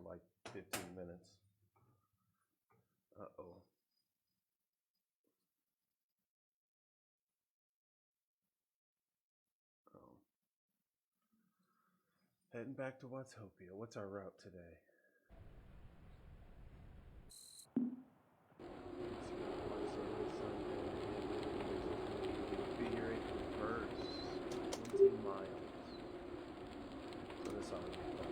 like 15 minutes. Uh-oh. Heading back to Watopia. What's our route today? Figure 8 reverse, 20 miles. So this ought to be fun.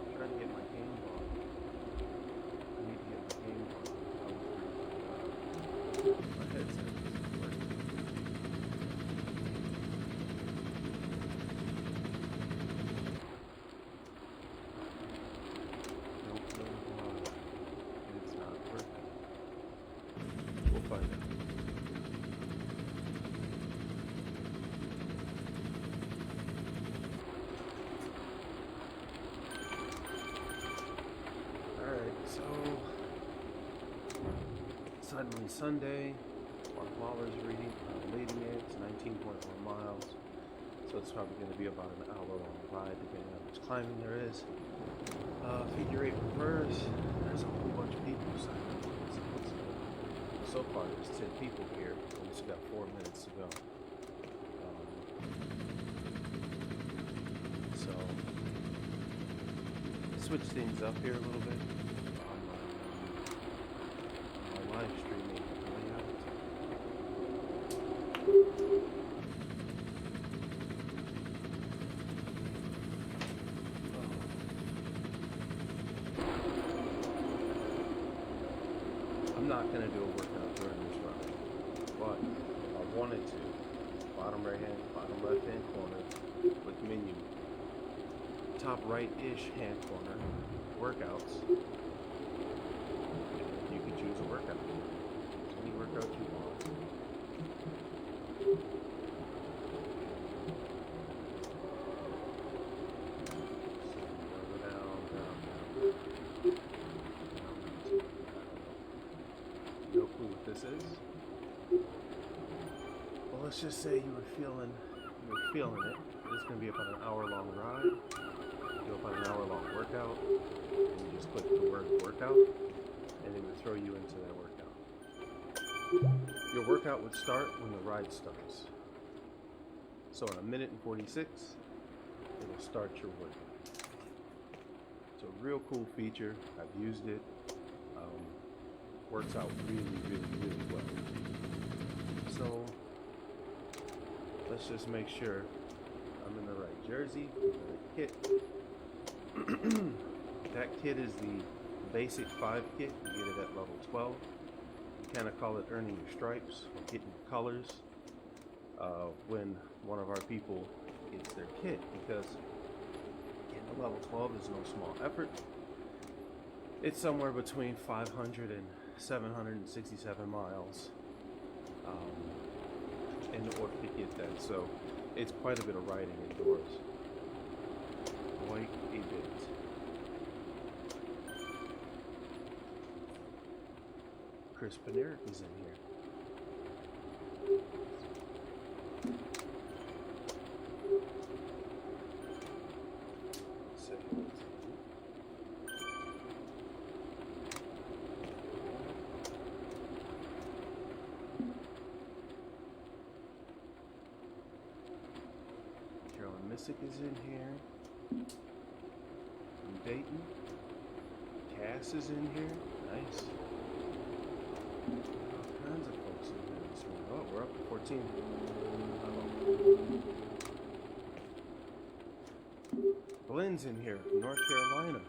I'm trying to get my game on. I need to get my game on. My headset isn't working. Suddenly Sunday, our waller's leading it. It's 19.1 miles, so it's probably going to be about an hour long ride depending on how much climbing there is. Figure 8 reverse. There's a whole bunch of people signed up for this. So far, there's 10 people here. We just got 4 minutes to go. So switch things up here a little bit. Live streaming layout. I'm not going to do a workout during this run, but if I wanted to, bottom right hand, bottom left hand corner with menu, top right-ish hand corner, workouts. Choose a workout. Any workout you want. No clue what this is. Well, let's just say you were feeling it. This is going to be about an hour-long ride. Do about an hour-long workout, and you just click the word workout. And it would throw you into that workout. Your workout would start when the ride starts. So in 1 minute and 46, it'll start your workout. It's a real cool feature. I've used it. Works out really, really, really well. So let's just make sure I'm in the right jersey, the right kit. That kit is the basic 5 kit. You get it at level 12. You kind of call it earning your stripes or getting your colors when one of our people gets their kit, because getting to level 12 is no small effort. It's somewhere between 500 and 767 miles in order to get that. So it's quite a bit of riding indoors. Quite a bit. Chris Paneric is in here. Carolyn Missick is in here. From Dayton. Cass is in here. Nice. All kinds of folks in here this morning. Oh, we're up to 14. Glenn's in here from North Carolina.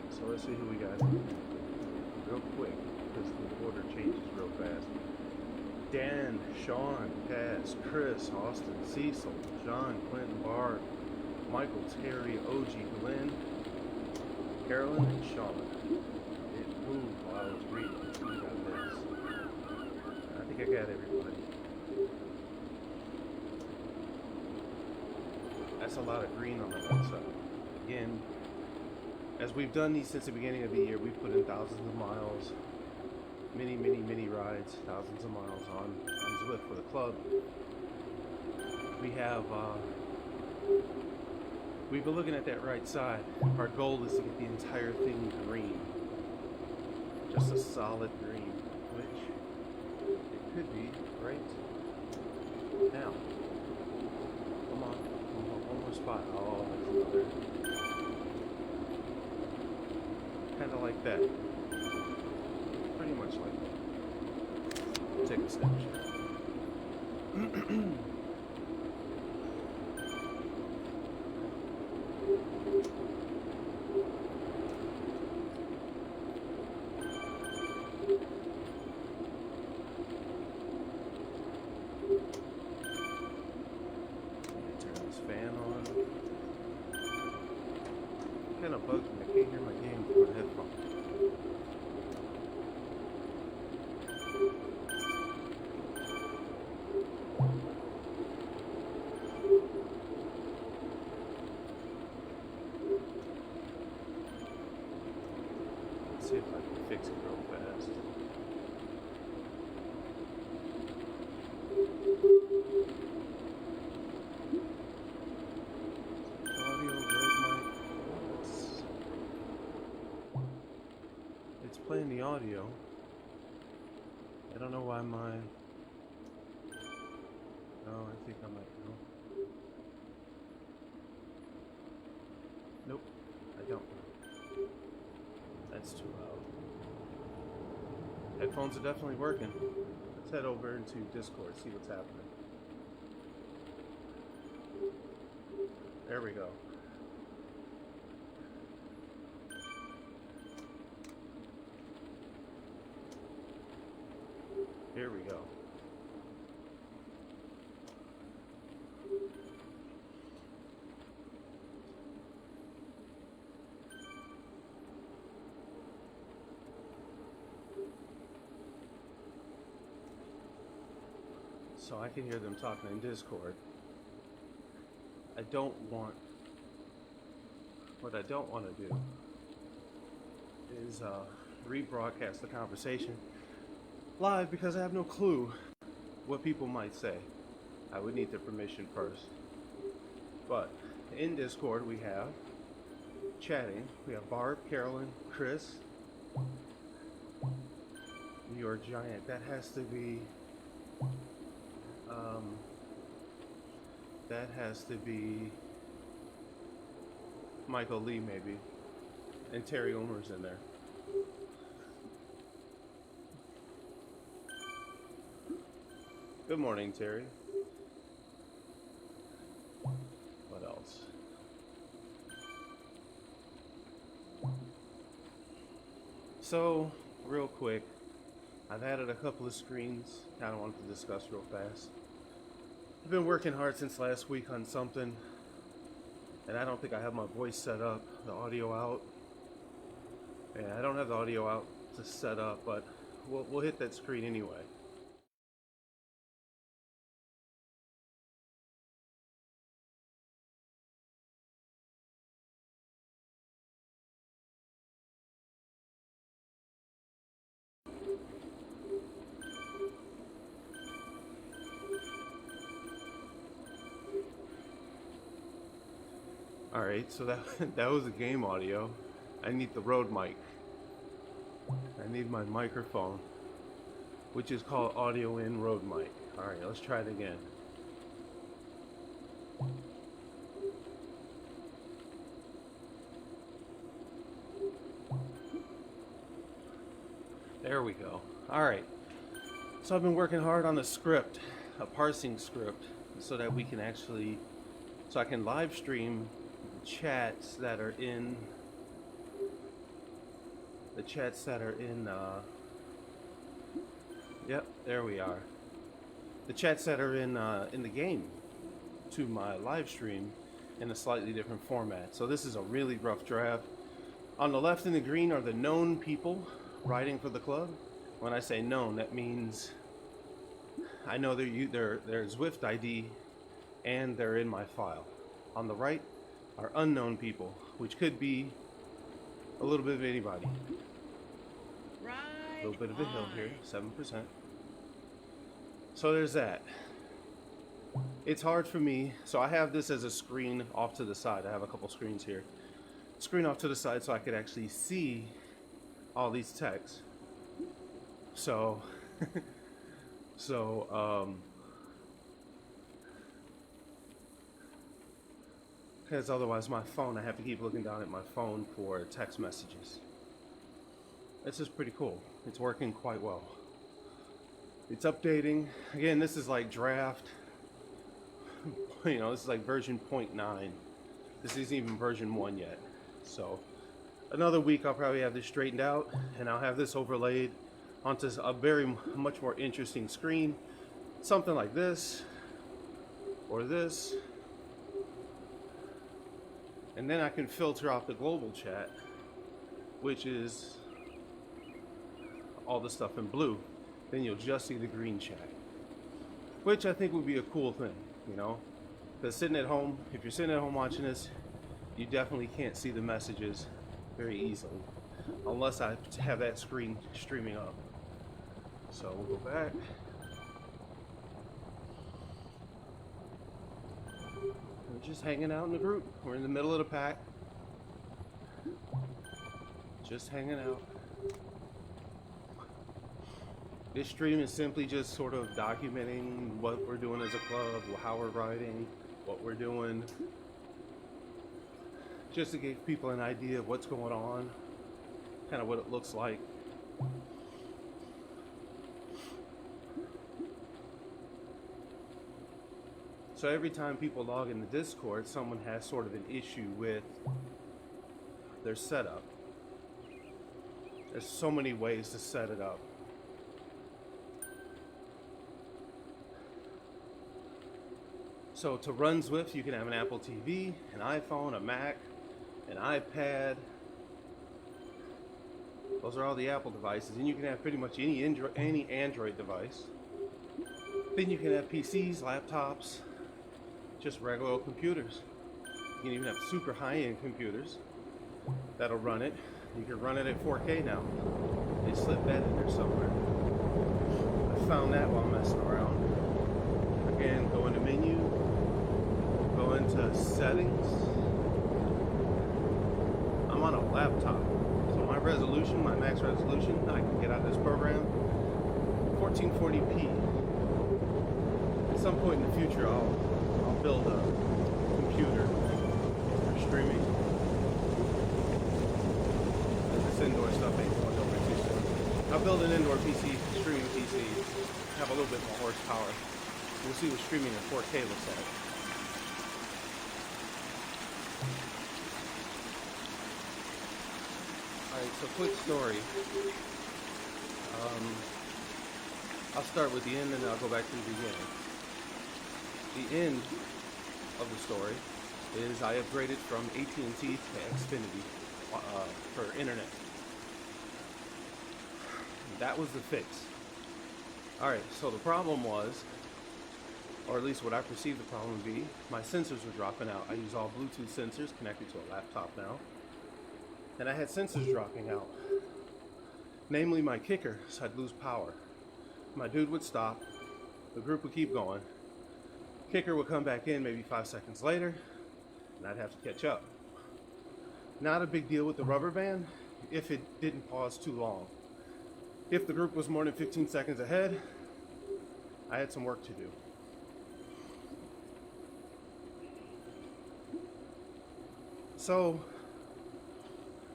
So let's see who we got real quick, because the order changes real fast. Dan, Sean, Cass, Chris, Austin, Cecil, John, Clinton, Barr, Michael, Terry, OG, Glenn, Carolyn, and Sean. It moved while I was reading. I think I got everybody. That's a lot of green on the right side. Again, as we've done these since the beginning of the year, we've put in thousands of miles, many rides, thousands of miles on Zwift for the club. We've been looking at that right side. Our goal is to get the entire thing green. Just a solid green, which it could be right now. Come on, one more spot. Oh, there's another. Kind of like that. Pretty much like that. Take a snapshot. Kind of bugs me. I can't hear my game through my headphones. Let's see if I can fix it real fast. Playing the audio. I don't know why my... Oh, I think I might know. Nope, I don't know. That's too loud. Headphones are definitely working. Let's head over into Discord, see what's happening. There we go. Here we go. So I can hear them talking in Discord. What I don't want to do is rebroadcast the conversation live because I have no clue what people might say. I would need their permission first. But in Discord we have chatting. We have Barb, Carolyn, Chris, New York Giant. That has to be Michael Lee maybe. And Terry Omer's in there. Good morning, Terry. What else? So, real quick, I've added a couple of screens I kind of wanted to discuss real fast. I've been working hard since last week on something, and I don't think I have my voice set up, the audio out. Yeah, I don't have the audio out to set up, but we'll hit that screen anyway. Alright, so that was the game audio. I need the Rode mic. I need my microphone, which is called Audio In Rode Mic. Alright, let's try it again. There we go. Alright, so I've been working hard on a script, a parsing script, so that we can actually, so I can live stream chats that are in yep, there we are. The chats that are in the game to my live stream in a slightly different format. So this is a really rough draft. On the left in the green are the known people riding for the club. When I say known, that means I know their Zwift ID and they're in my file. On the right are unknown people, which could be a little bit of anybody. A little bit of a hill here, 7%. So there's that. It's hard for me, so I have this as a screen off to the side. I have a couple screens here. Screen off to the side so I could actually see all these texts. So, because otherwise my phone, I have to keep looking down at my phone for text messages. This is pretty cool. It's working quite well. It's updating. Again, this is like draft. You know, this is like version 0.9. This isn't even version 1 yet. So another week I'll probably have this straightened out, and I'll have this overlaid onto a much more interesting screen. Something like this, or this. And then I can filter out the global chat, which is all the stuff in blue. Then you'll just see the green chat, which I think would be a cool thing, you know? Because sitting at home, if you're sitting at home watching this, you definitely can't see the messages very easily, unless I have that screen streaming up. So we'll go back. We're just hanging out in the group. We're in the middle of the pack. Just hanging out. This stream is simply just sort of documenting what we're doing as a club, how we're riding, what we're doing, just to give people an idea of what's going on, kind of what it looks like. So every time people log in the Discord, someone has sort of an issue with their setup. There's so many ways to set it up. So to run Zwift, you can have an Apple TV, an iPhone, a Mac, an iPad. Those are all the Apple devices. And you can have pretty much any Android device. Then you can have PCs, laptops, just regular old computers. You can even have super high-end computers that'll run it. You can run it at 4K now. They slipped that in there somewhere. I found that while messing around. Again, go into menu, go into settings. I'm on a laptop, so my resolution, my max resolution, I can get out of this program 1440p. At some point in the future, I'll build a computer for streaming. This indoor stuff ain't going nowhere too soon. I'll build an indoor PC, streaming PC, have a little bit more horsepower. We'll see what streaming in 4K looks like. Alright, so quick story. I'll start with the end and then I'll go back to the beginning. The end of the story is I upgraded from AT&T to Xfinity for internet. That was the fix. Alright, so the problem was, or at least what I perceived the problem to be, my sensors were dropping out. I use all Bluetooth sensors connected to a laptop now. And I had sensors dropping out. Namely my Kickr, so I'd lose power. My dude would stop, the group would keep going. Kickr would come back in maybe 5 seconds later, and I'd have to catch up. Not a big deal with the rubber band if it didn't pause too long. If the group was more than 15 seconds ahead, I had some work to do. So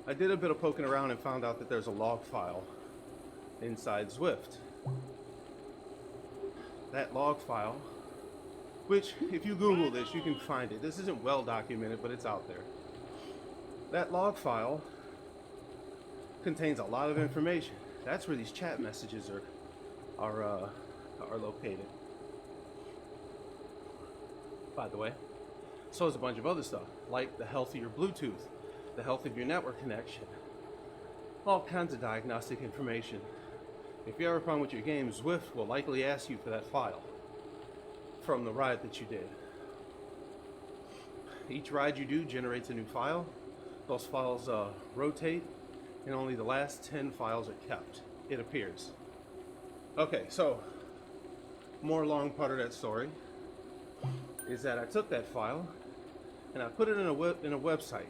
I did a bit of poking around and found out that there's a log file inside Zwift. That log file, which if you Google this, you can find it. This isn't well documented, but it's out there. That log file contains a lot of information. That's where these chat messages are located. By the way, so is a bunch of other stuff, like the health of your Bluetooth, the health of your network connection, all kinds of diagnostic information. If you have a problem with your game, Zwift will likely ask you for that file from the ride that you did. Each ride you do generates a new file. Those files rotate, and only the last 10 files are kept, it appears. Okay, so more long part of that story is that I took that file and I put it in a website.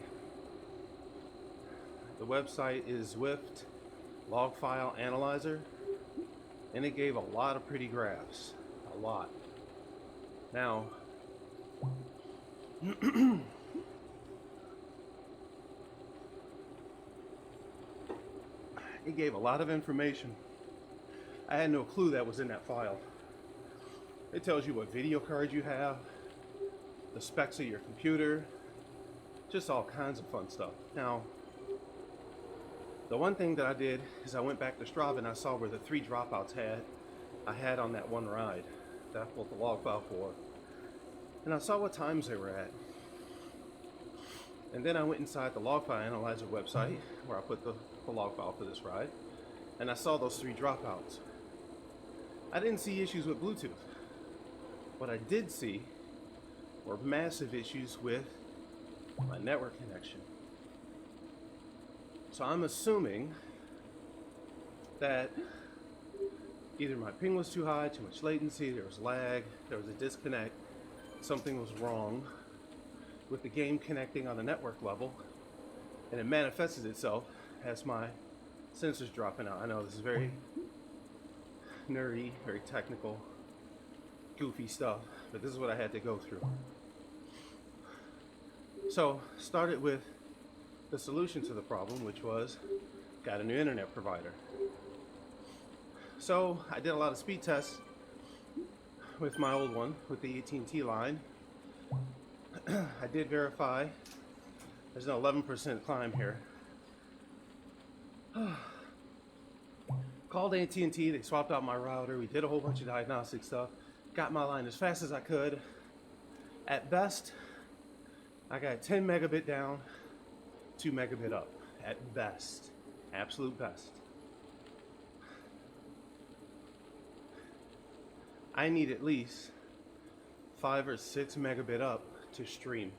The website is Zwift log file analyzer, and it gave a lot of pretty graphs, a lot. Now, it gave a lot of information. I had no clue that was in that file. It tells you what video card you have, the specs of your computer, just all kinds of fun stuff. Now, the one thing that I did is I went back to Strava and I saw where the 3 dropouts I had on that one ride that I pulled the log file for. And I saw what times they were at. And then I went inside the log file analyzer website where I put the log file for this ride, and I saw those 3 dropouts. I didn't see issues with Bluetooth. What I did see were massive issues with my network connection. So I'm assuming that either my ping was too high, too much latency, there was lag, there was a disconnect, something was wrong with the game connecting on a network level, and it manifested itself as my sensors dropping out. I know this is very nerdy, very technical, goofy stuff, but this is what I had to go through. So, started with the solution to the problem, which was got a new internet provider. So I did a lot of speed tests with my old one, with the AT&T line. I did verify there's an 11% climb here. Called AT&T, they swapped out my router, we did a whole bunch of diagnostic stuff, got my line as fast as I could. At best, I got 10 megabit down, 2 megabit up, at best, absolute best. I need at least 5 or 6 megabit up to stream.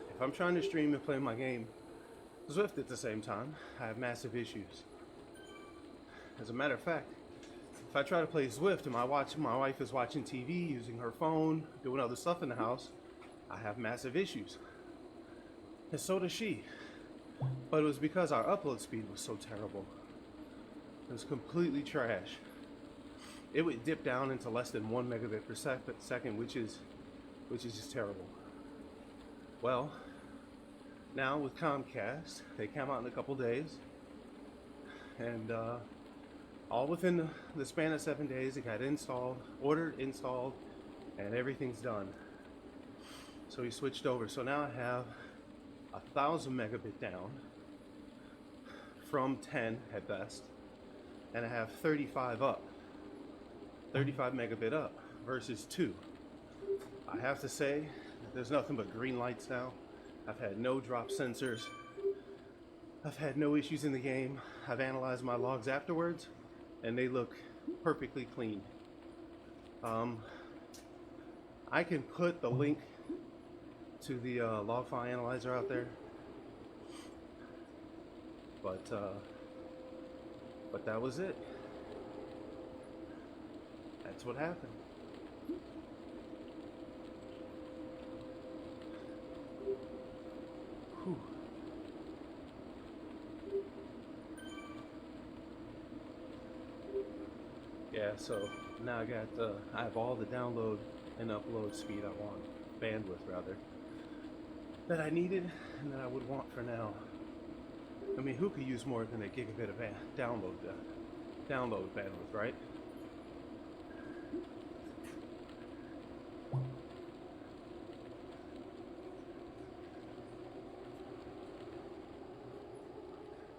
If I'm trying to stream and play my game Zwift at the same time, I have massive issues. As a matter of fact, if I try to play Zwift and my wife is watching TV, using her phone, doing other stuff in the house, I have massive issues. And so does she. But it was because our upload speed was so terrible. It was completely trash. It would dip down into less than 1 megabit per second, which is just terrible. Well, now with Comcast, they come out in a couple days, and all within the span of 7 days, it got installed, ordered, installed, and everything's done. So we switched over. So now I have 1,000 megabit down from 10 at best, and I have 35 up. 35 megabit up versus 2. I have to say, there's nothing but green lights now. I've had no drop sensors. I've had no issues in the game. I've analyzed my logs afterwards, and they look perfectly clean. I can put the link to the log file analyzer out there, but that was it. That's what happened. Whew. Yeah, so now I have all the download and upload speed I want, bandwidth rather, that I needed and that I would want for now. I mean, who could use more than a gigabit of download bandwidth, right?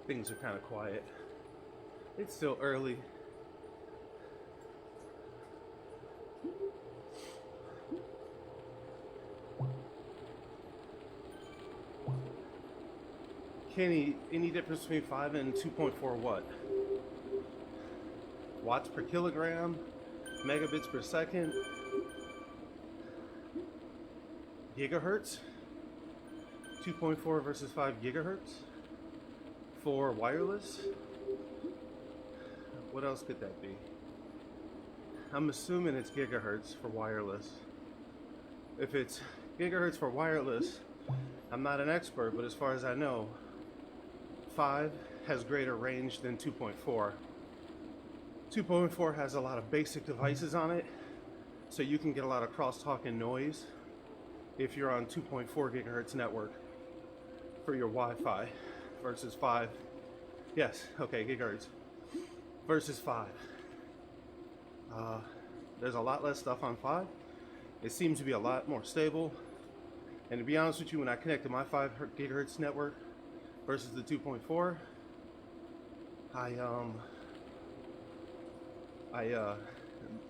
Things are kind of quiet. It's still early. Kenny, any difference between 5 and 2.4 watt? Watts per kilogram, megabits per second. gigahertz, 2.4 versus 5 gigahertz for wireless. What else could that be? I'm assuming it's gigahertz for wireless. If it's gigahertz for wireless, I'm not an expert, but as far as I know, 5 has greater range than 2.4. 2.4 has a lot of basic devices on it, so you can get a lot of crosstalk and noise if you're on 2.4 gigahertz network for your Wi-Fi versus 5. Yes, okay, gigahertz versus 5. There's a lot less stuff on 5. It seems to be a lot more stable. And to be honest with you, when I connected my 5 gigahertz network versus the 2.4,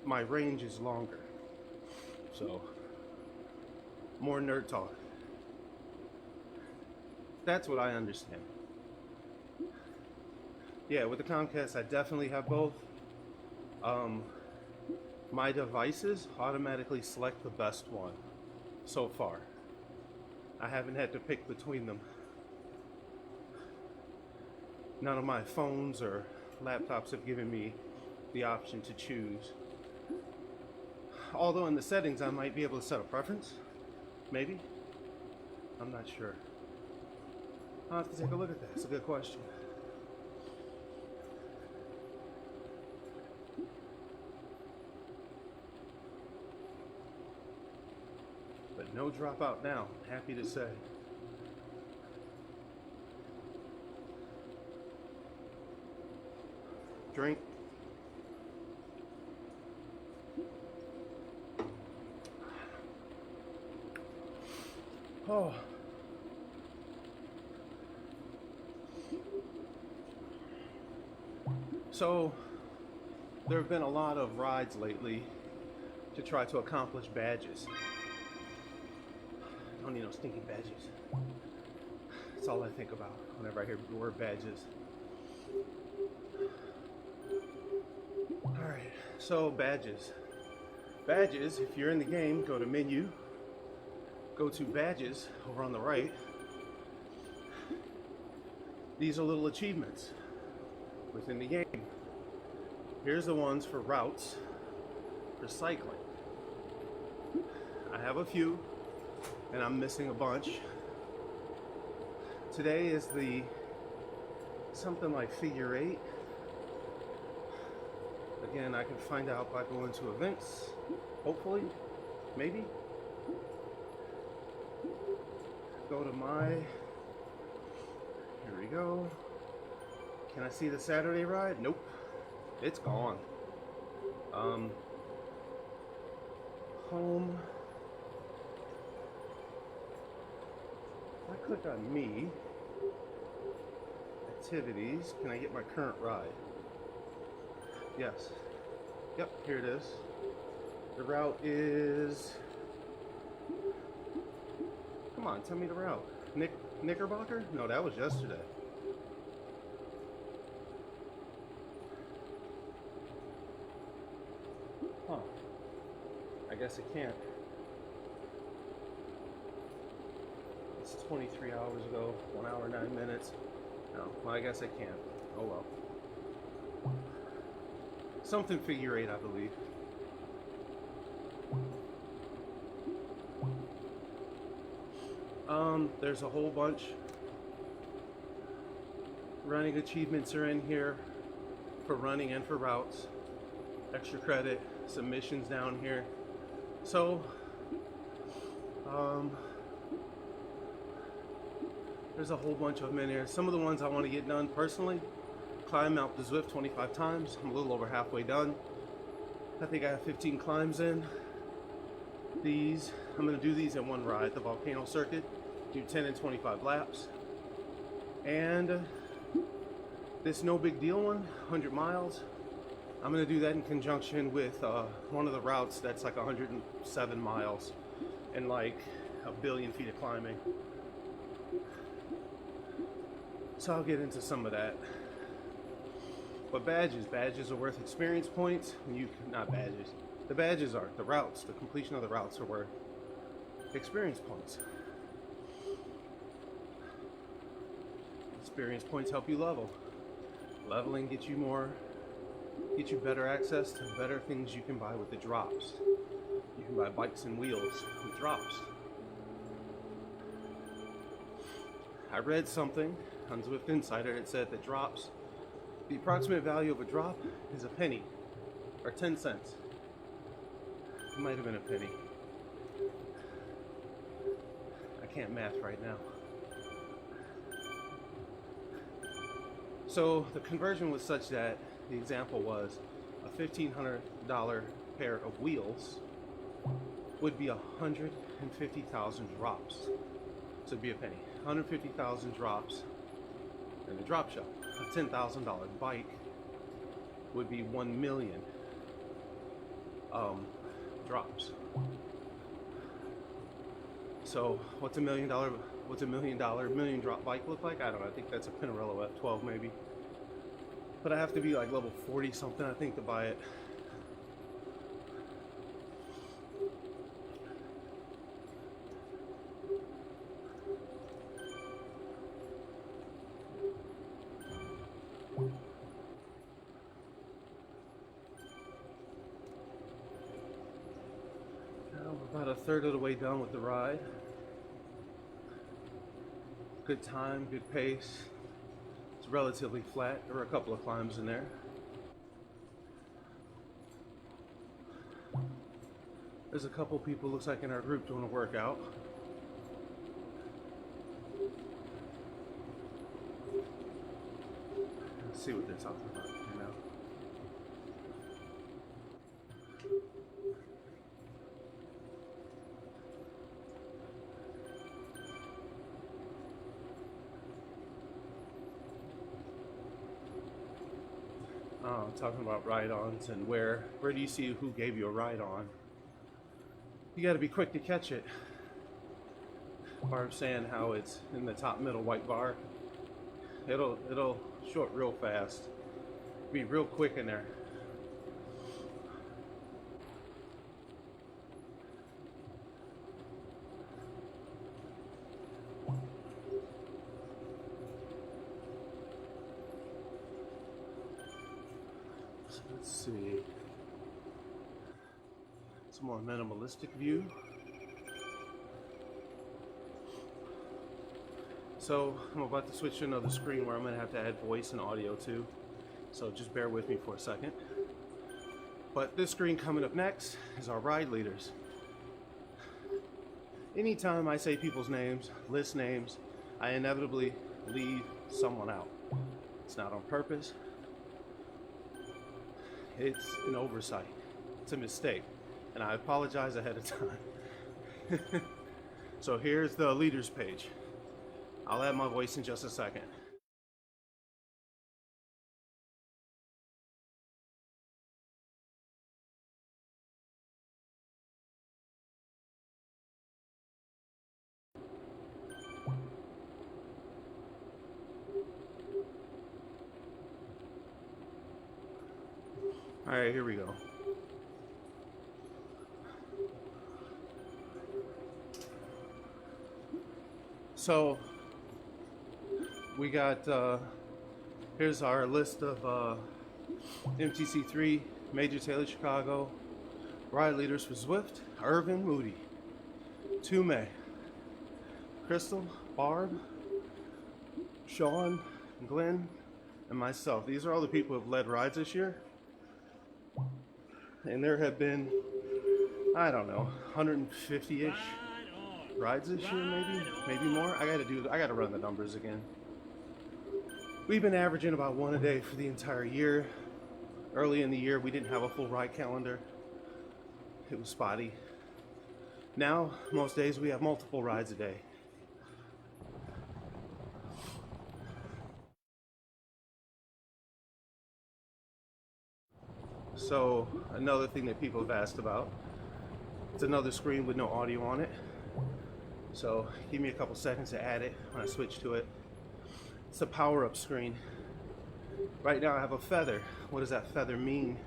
my range is longer. So, more nerd talk. That's what I understand. Yeah, with the Comcast, I definitely have both. My devices automatically select the best one so far. I haven't had to pick between them. None of my phones or laptops have given me the option to choose. Although in the settings I might be able to set a preference. Maybe. I'm not sure. I'll have to take a look at that. It's a good question. But no dropout now, happy to say. Drink. Oh. So, there have been a lot of rides lately to try to accomplish badges. I don't need no stinking badges. That's all I think about whenever I hear the word badges. Alright, so badges. Badges, if you're in the game, go to menu, go to badges over on the right. These are little achievements within the game. Here's the ones for routes for cycling. I have a few, and I'm missing a bunch. Today is the something like figure 8. Again, I can find out by going to events, hopefully, maybe. Go to my, here we go. Can I see the Saturday ride? Nope, it's gone. Home. If I click on me, activities, can I get my current ride? Yes. Yep, here it is. The route is, come on, tell me the route. Knickerbocker? No, that was yesterday. Huh. I guess it can't. It's 23 hours ago, 1 hour, 9 minutes. No, well, I guess I can't. Oh well. Something figure 8, I believe. There's a whole bunch. Running achievements are in here for running and for routes. Extra credit, some missions down here. So, there's a whole bunch of them in here. Some of the ones I want to get done personally. Climb Mount the Zwift 25 times. I'm a little over halfway done. I think I have 15 climbs in. These, I'm going to do these in one ride, the volcano circuit. Do 10 and 25 laps. And this no big deal one, 100 miles. I'm going to do that in conjunction with one of the routes that's like 107 miles and like 1 billion feet of climbing. So I'll get into some of that. But badges are worth experience points. Not badges. The badges are the routes. The completion of the routes are worth experience points. Experience points help you level. Leveling gets you better access to better things you can buy with the drops. You can buy bikes and wheels with drops. I read something on Zwift Insider. It said that drops, the approximate value of a drop is a penny or 10 cents. It might have been a penny. I can't math right now. So the conversion was such that the example was a $1,500 pair of wheels would be 150,000 drops. So it'd be a penny. 150,000 drops in the drop shop. A $10,000 bike would be 1 million drops. So what's a million drop bike look like? I don't know. I think that's a Pinarello F12 maybe. But I have to be like level 40 something, I think, to buy it. We're about a third of the way done with the ride. Good time, good pace. It's relatively flat. There were a couple of climbs in there. There's a couple people, looks like, in our group doing a workout. Let's see what they're talking about here now. Talking about ride-ons and where do you see who gave you a ride-on? You got to be quick to catch it. Barb saying how it's in the top middle white bar. It'll short real fast. Be real quick in there. Let's see. It's a more minimalistic view. So I'm about to switch to another screen where I'm going to have to add voice and audio too. So just bear with me for a second. But this screen coming up next is our ride leaders. Anytime I say people's names, list names, I inevitably leave someone out. It's not on purpose. It's an oversight. It's a mistake. And I apologize ahead of time. So here's the leaders page. I'll add my voice in just a second. All right, here we go. So we got, here's our list of MTC3, Major Taylor Chicago, ride leaders for Zwift: Irvin, Moody, Tume, Crystal, Barb, Sean, Glenn, and myself. These are all the people who have led rides this year. And there have been, I don't know, 150-ish rides this year, maybe more. I gotta run the numbers again. We've been averaging about one a day for the entire year. Early in the year, we didn't have a full ride calendar. It was spotty. Now, most days we have multiple rides a day. So another thing that people have asked about, it's another screen with no audio on it. So give me a couple seconds to add it when I switch to it. It's a power-up screen. Right now I have a feather. What does that feather mean?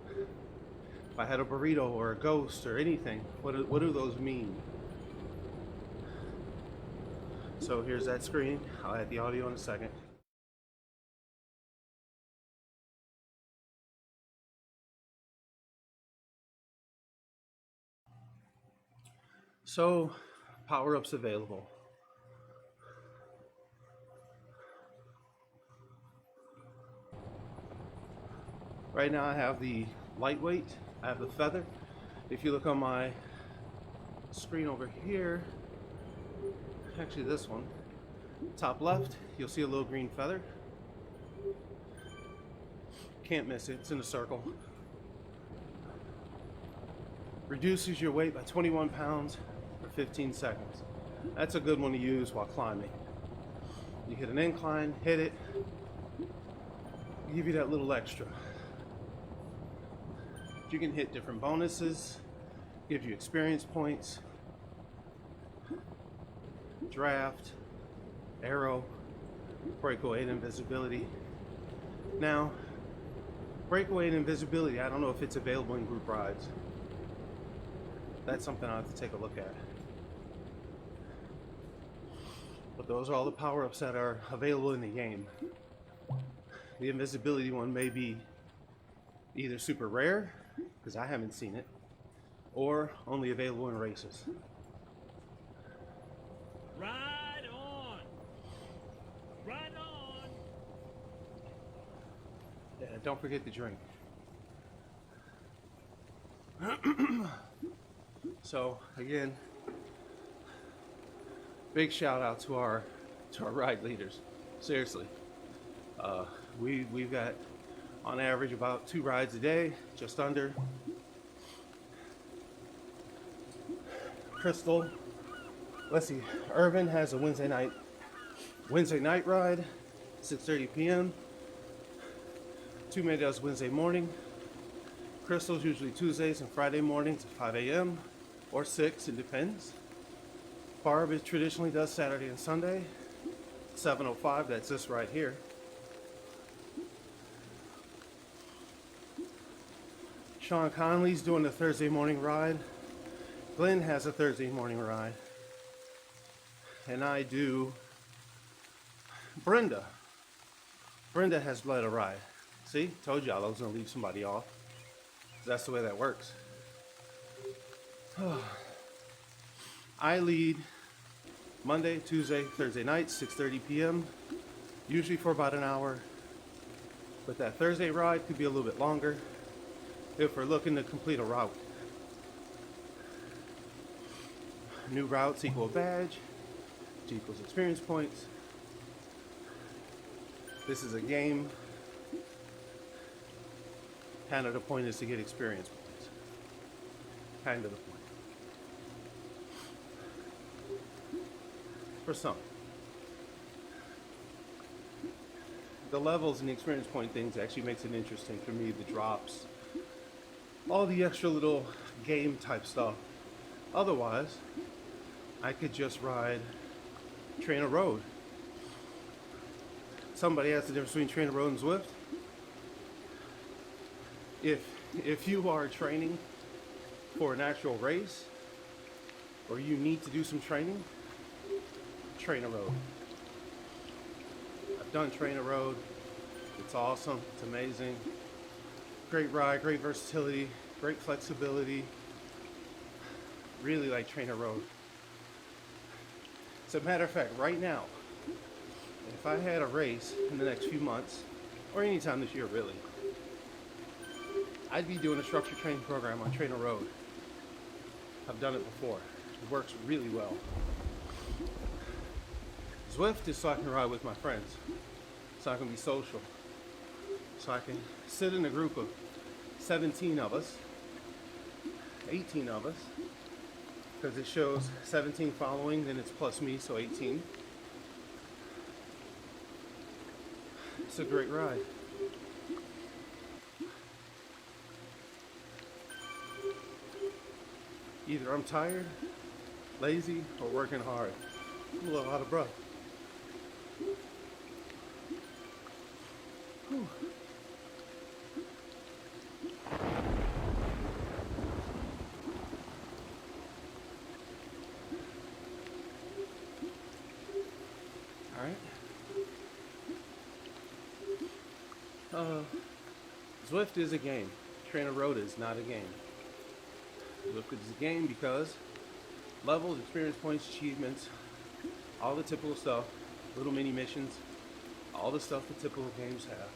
If I had a burrito or a ghost or anything, what do those mean? So here's that screen. I'll add the audio in a second. So, power-ups available. Right now I have the lightweight, I have the feather. If you look on my screen over here, actually this one, top left, you'll see a little green feather. Can't miss it, it's in a circle. Reduces your weight by 21 pounds for 15 seconds. That's a good one to use while climbing. You hit an incline, hit it, give you that little extra. You can hit different bonuses, gives you experience points, draft, arrow, breakaway, and invisibility. Now, breakaway and invisibility, I don't know if it's available in group rides. That's something I'll have to take a look at. But those are all the power-ups that are available in the game. The invisibility one may be either super rare, because I haven't seen it, or only available in races. Ride on! Ride on! Yeah, don't forget the drink. So again, big shout out to our ride leaders. Seriously, we've got on average about 2 rides a day, just under. Crystal, let's see, Irvin has a Wednesday night ride, 6:30 p.m. Tume does Wednesday morning. Crystal's usually Tuesdays and Friday mornings at 5 a.m. or 6, it depends. Barb traditionally does Saturday and Sunday, 7:05, that's this right here. Sean Conley's doing the Thursday morning ride. Glenn has a Thursday morning ride. And I do Brenda. Brenda has led a ride. See, told y'all I was gonna leave somebody off. That's the way that works. I lead Monday, Tuesday, Thursday nights, 6:30 p.m. Usually for about an hour. But that Thursday ride could be a little bit longer if we're looking to complete a route. New routes equal a badge, which equals experience points. This is a game. Kind of the point is to get experience points. Kind of the point. For some. The levels and the experience point things actually makes it interesting for me, the drops. All the extra little game type stuff. Otherwise, I could just ride Train a Road. Somebody asked the difference between Train a Road and Zwift. If you are training for an actual race, or you need to do some training, Train a Road. I've done Train a Road. It's awesome. It's amazing. Great ride, great versatility, great flexibility. Really like Train a Road. As a matter of fact, right now, if I had a race in the next few months, or anytime this year really, I'd be doing a structured training program on Train a Road. I've done it before. It works really well. Zwift is so I can ride with my friends, so I can be social, so I can sit in a group of 17 of us, 18 of us, because it shows 17 following, then it's plus me, so 18. It's a great ride. Either I'm tired, lazy, or working hard. I'm a little out of breath. Whew. Alright? Zwift is a game. Trainer Road is not a game. Zwift is a game because levels, experience points, achievements, all the typical stuff, little mini missions, all the stuff that typical games have.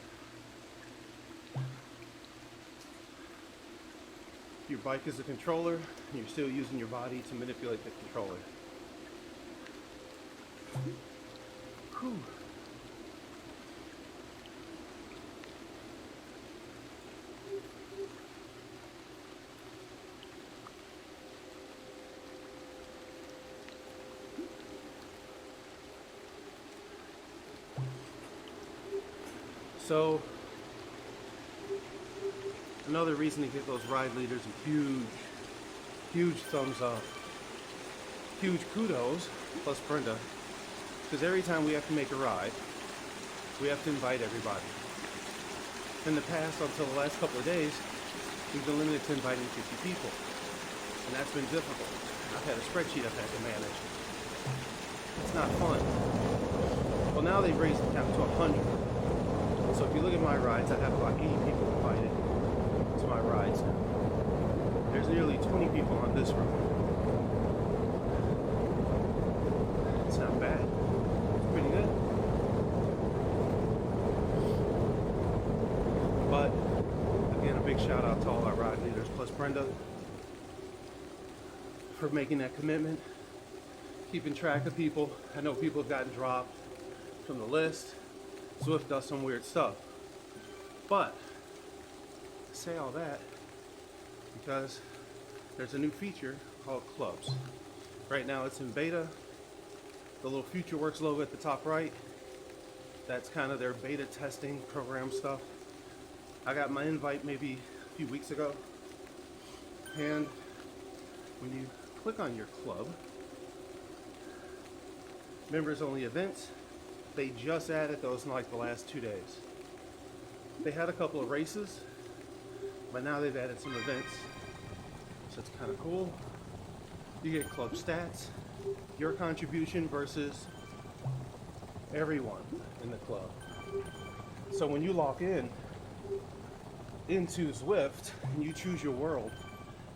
Your bike is a controller, and you're still using your body to manipulate the controller. Whew. So, another reason to give those ride leaders a huge thumbs up, huge kudos, plus Brenda, because every time we have to make a ride, we have to invite everybody. In the past, until the last couple of days, we've been limited to inviting 50 people, and that's been difficult. I've had a spreadsheet I've had to manage. It's not fun. Well, now they've raised the count to 100. So if you look at my rides, I have about 80 people invited to my rides now. There's nearly 20 people on this road. It's not bad. It's pretty good. But, again, a big shout out to all our ride leaders, plus Brenda, for making that commitment, keeping track of people. I know people have gotten dropped from the list. Zwift does some weird stuff. But, I say all that because there's a new feature called clubs. Right now it's in beta. The little FutureWorks logo at the top right, that's kind of their beta testing program stuff. I got my invite maybe a few weeks ago. And when you click on your club, members only events, they just added those in like the last 2 days. They had a couple of races, but now they've added some events. So it's kind of cool. You get club stats, your contribution versus everyone in the club. So when you log into Zwift and you choose your world,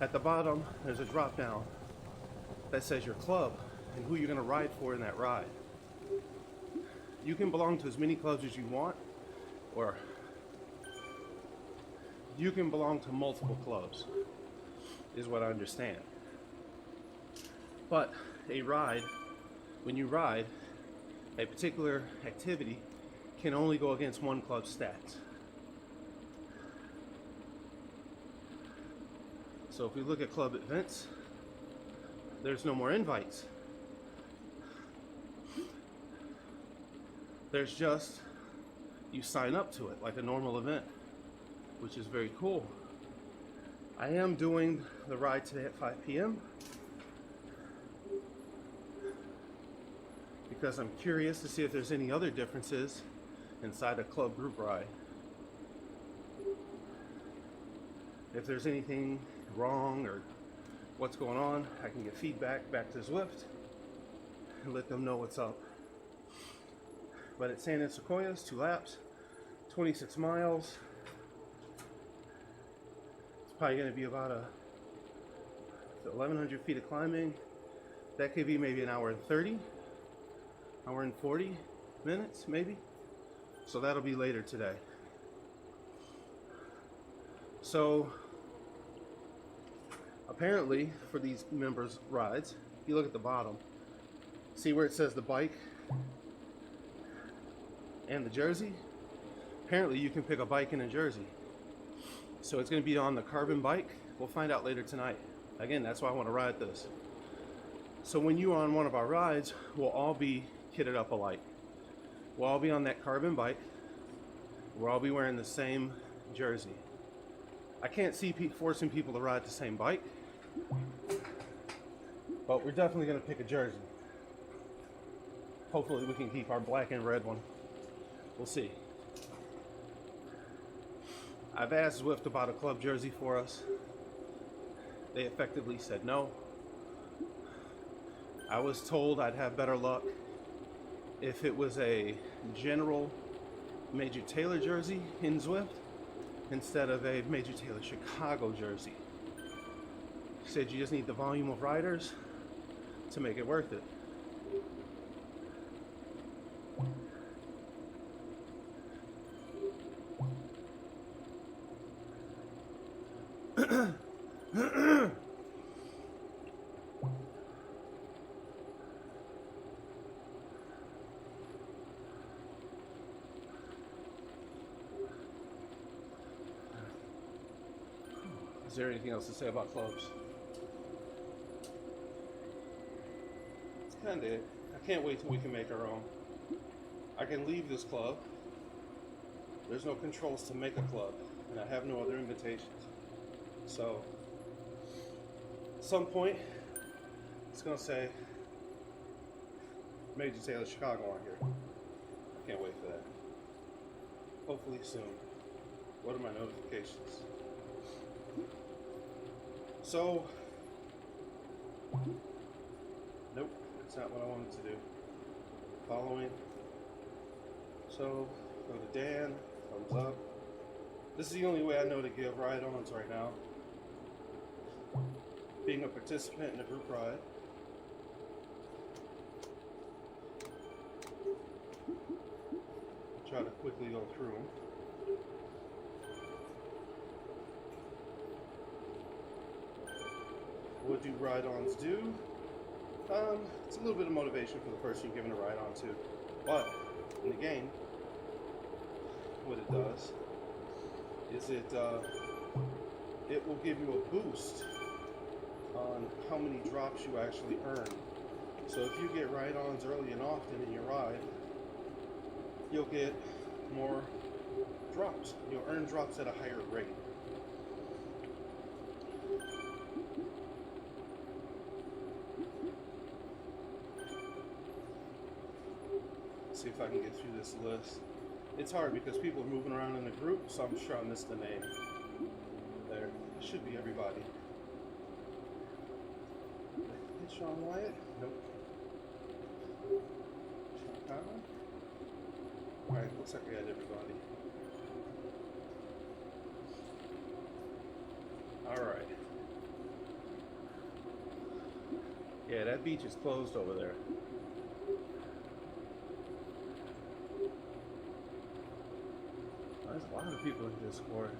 at the bottom there's a drop down that says your club and who you're going to ride for in that ride. You can belong to as many clubs as you want, or you can belong to multiple clubs, is what I understand. But a ride, when you ride, a particular activity can only go against one club's stats. So if we look at club events, there's no more invites. There's just, you sign up to it like a normal event, which is very cool. I am doing the ride today at 5 p.m. because I'm curious to see if there's any other differences inside a club group ride. If there's anything wrong or what's going on, I can get feedback back to Zwift and let them know what's up. But at Sand and Sequoias, 2 laps, 26 miles. It's probably going to be about 1,100 feet of climbing. That could be maybe an hour and 30, hour and 40 minutes, maybe. So that'll be later today. So apparently for these members' rides, you look at the bottom, see where it says the bike and the jersey? Apparently you can pick a bike and a jersey. So it's going to be on the carbon bike. We'll find out later tonight. Again, that's why I want to ride this. So when you are on one of our rides, we'll all be kitted up alike. We'll all be on that carbon bike. We'll all be wearing the same jersey. I can't see forcing people to ride the same bike, but we're definitely going to pick a jersey. Hopefully we can keep our black and red one. We'll see. I've asked Zwift about a club jersey for us. They effectively said no. I was told I'd have better luck if it was a general Major Taylor jersey in Zwift instead of a Major Taylor Chicago jersey. She said you just need the volume of riders to make it worth it. Is there anything else to say about clubs? It's kind of it. I can't wait till we can make our own. I can leave this club. There's no controls to make a club, and I have no other invitations. So, at some point, it's gonna say Major Taylor Chicago on here. I can't wait for that. Hopefully soon. What are my notifications? So, nope, that's not what I wanted to do. Following. So, go to Dan, thumbs up. This is the only way I know to give ride-ons right now. Being a participant in a group ride. Try to quickly go through them. What do ride-ons do? It's a little bit of motivation for the person you're giving a ride-on to. But, in the game, what it does is it will give you a boost on how many drops you actually earn. So if you get ride-ons early and often in your ride, you'll get more drops. You'll earn drops at a higher rate. See if I can get through this list. It's hard because people are moving around in the group, so I'm sure I missed the name. There. It should be everybody. Hit Sean Wyatt? Nope. Sean Conlon? Alright, looks like we had everybody. Alright. Yeah, that beach is closed over there. There's a lot of people in Discord.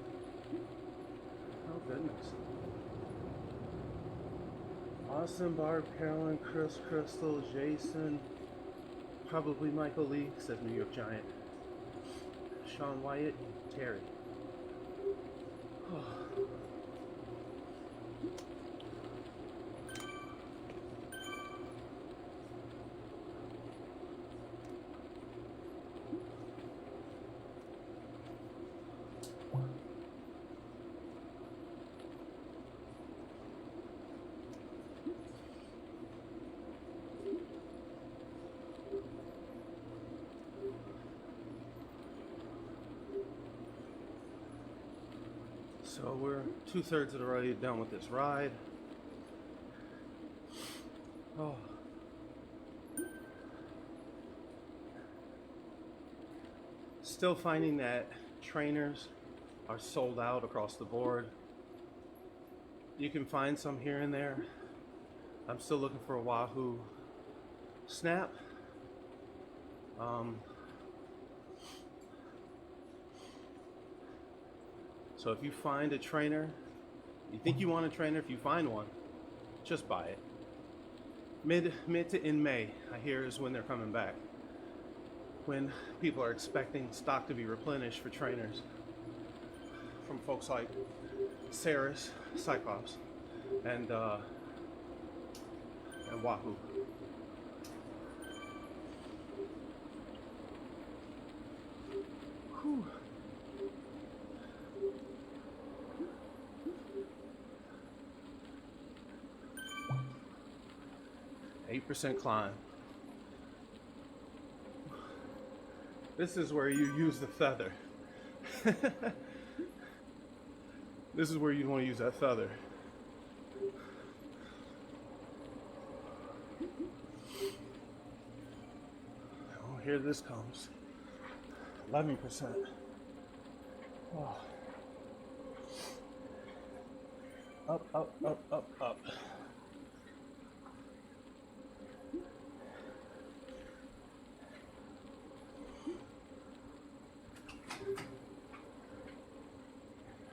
Oh goodness. Austin, Barb, Carolyn, Chris, Crystal, Jason, probably Michael Lee, says New York Giant. Sean Wyatt, Terry. So we're 2/3 of the way done with this ride. Oh. Still finding that trainers are sold out across the board. You can find some here and there. I'm still looking for a Wahoo Snap. So if you find a trainer, you think you want a trainer, if you find one, just buy it. Mid to in May, I hear, is when they're coming back. When people are expecting stock to be replenished for trainers from folks like Saris, Cyclops, and Wahoo. Whew. 8% climb. This is where you use the feather. This is where you want to use that feather. here this comes. 11%. Oh. Up, up, up, up, up.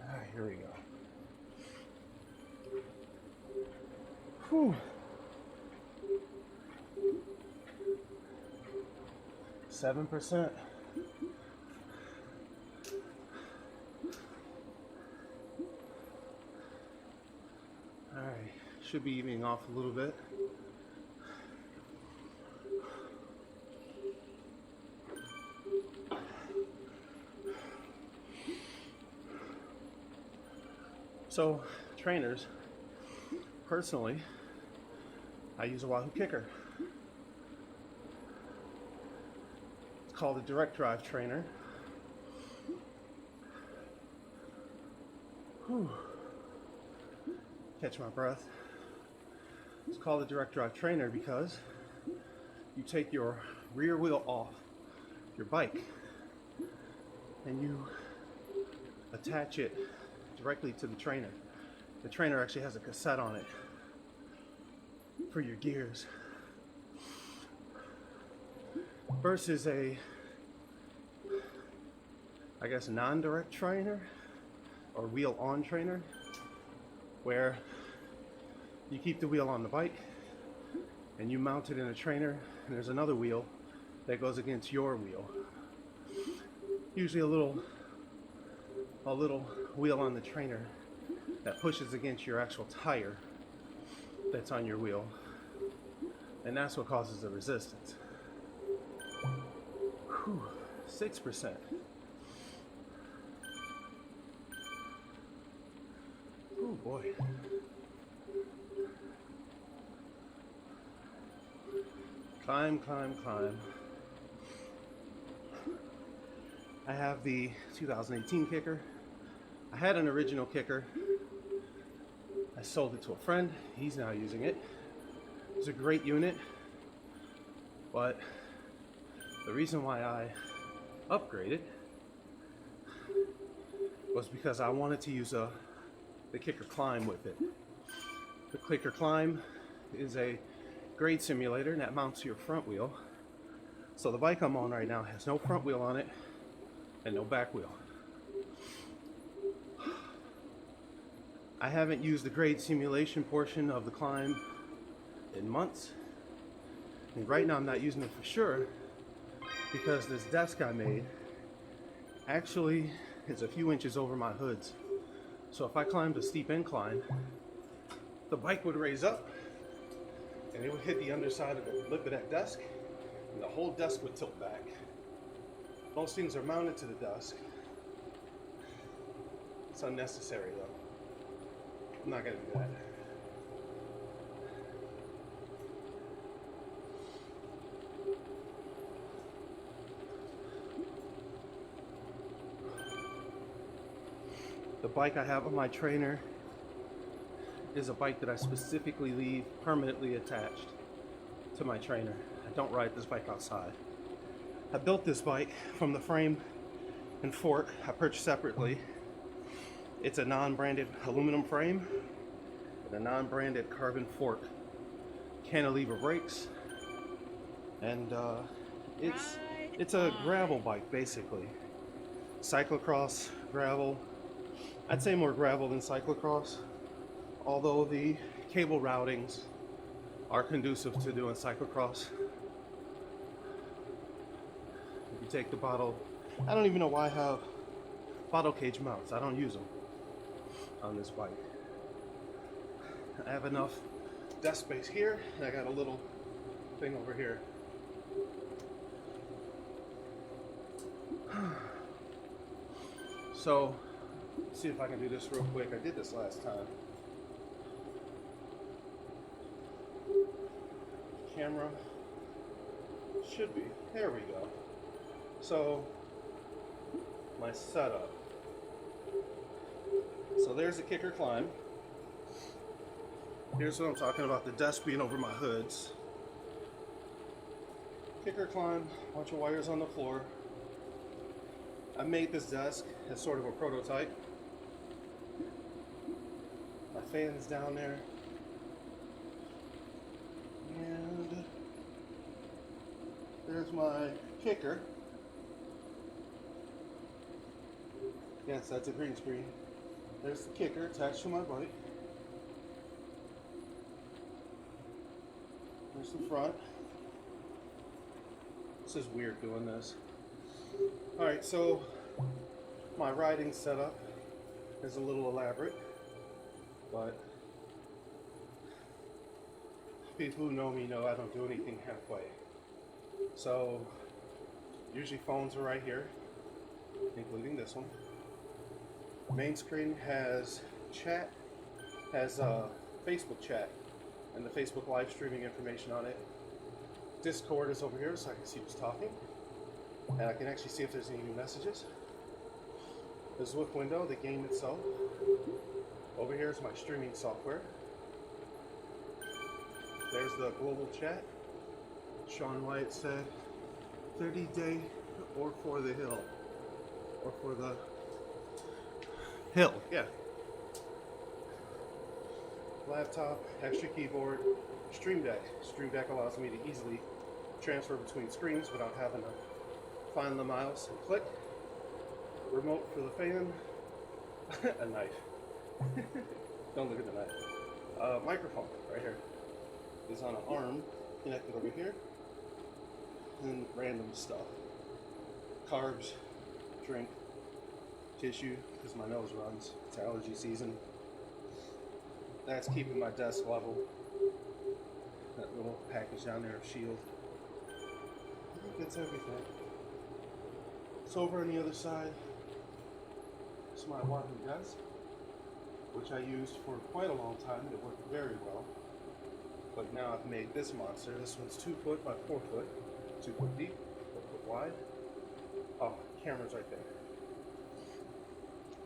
Alright, here we go. Whew. 7%. Alright, should be evening off a little bit. So, trainers, personally, I use a Wahoo Kickr. It's called a direct drive trainer. Whew. Catch my breath. It's called a direct drive trainer because you take your rear wheel off your bike and you attach it directly to the trainer. The trainer actually has a cassette on it for your gears versus a, I guess, non-direct trainer or wheel on trainer where you keep the wheel on the bike and you mount it in a trainer and there's another wheel that goes against your wheel. Usually a little wheel on the trainer that pushes against your actual tire that's on your wheel, and that's what causes the resistance. Whew, 6%. Oh boy. Climb, climb, climb. I have the 2018 Kickr. I had an original Kickr. I sold it to a friend. He's now using it. It's a great unit, but the reason why I upgraded was because I wanted to use the Kickr Climb with it. The Kickr Climb is a grade simulator and that mounts to your front wheel. So the bike I'm on right now has no front wheel on it and no back wheel. I haven't used the grade simulation portion of the climb in months. And right now I'm not using it for sure because this desk I made actually is a few inches over my hoods. So if I climbed a steep incline, the bike would raise up and it would hit the underside of the lip of that desk and the whole desk would tilt back. Most things are mounted to the desk. It's unnecessary though. I'm not gonna do that. The bike I have on my trainer is a bike that I specifically leave permanently attached to my trainer. I don't ride this bike outside. I built this bike from the frame and fork I purchased separately. It's a non-branded aluminum frame with a non-branded carbon fork, cantilever brakes, and it's a gravel bike basically. Cyclocross gravel. I'd say more gravel than cyclocross, although the cable routings are conducive to doing cyclocross. If you take the bottle, I don't even know why I have bottle cage mounts. I don't use them on this bike. I have enough desk space here, and I got a little thing over here. So, let's see if I can do this real quick. I did this last time. Camera should be. There we go. So, my setup. So there's the Kickr Climb. Here's what I'm talking about, the desk being over my hoods. Kickr climb, bunch of wires on the floor. I made this desk as sort of a prototype. My fan's down there. And there's my Kickr. Yes, that's a green screen. There's the Kickr attached to my bike. There's the front. This is weird doing this. Alright, so my riding setup is a little elaborate, but people who know me know I don't do anything halfway. So usually phones are right here, including this one. Main screen has chat, has Facebook chat and the Facebook live streaming information on it. Discord is over here so I can see who's talking, and I can actually see if there's any new messages. The Zwift window, the game itself. Over here is my streaming software. There's the global chat. Sean White said 30-day or for the hill. Or for the hill, yeah. Laptop, extra keyboard, Stream Deck. Stream Deck allows me to easily transfer between screens without having to find the mouse and click. Remote for the fan. A knife. Don't look at the knife. Microphone right here is on an arm connected over here. And random stuff. Carbs, drink, tissue, because my nose runs. It's allergy season. That's keeping my desk level. That little package down there of Shield. I think that's everything. So over on the other side, it's my walking desk, which I used for quite a long time. It worked very well. But now I've made this monster. This one's 2 foot by 4 foot, 2 foot deep, 4 foot wide. Oh, camera's right there.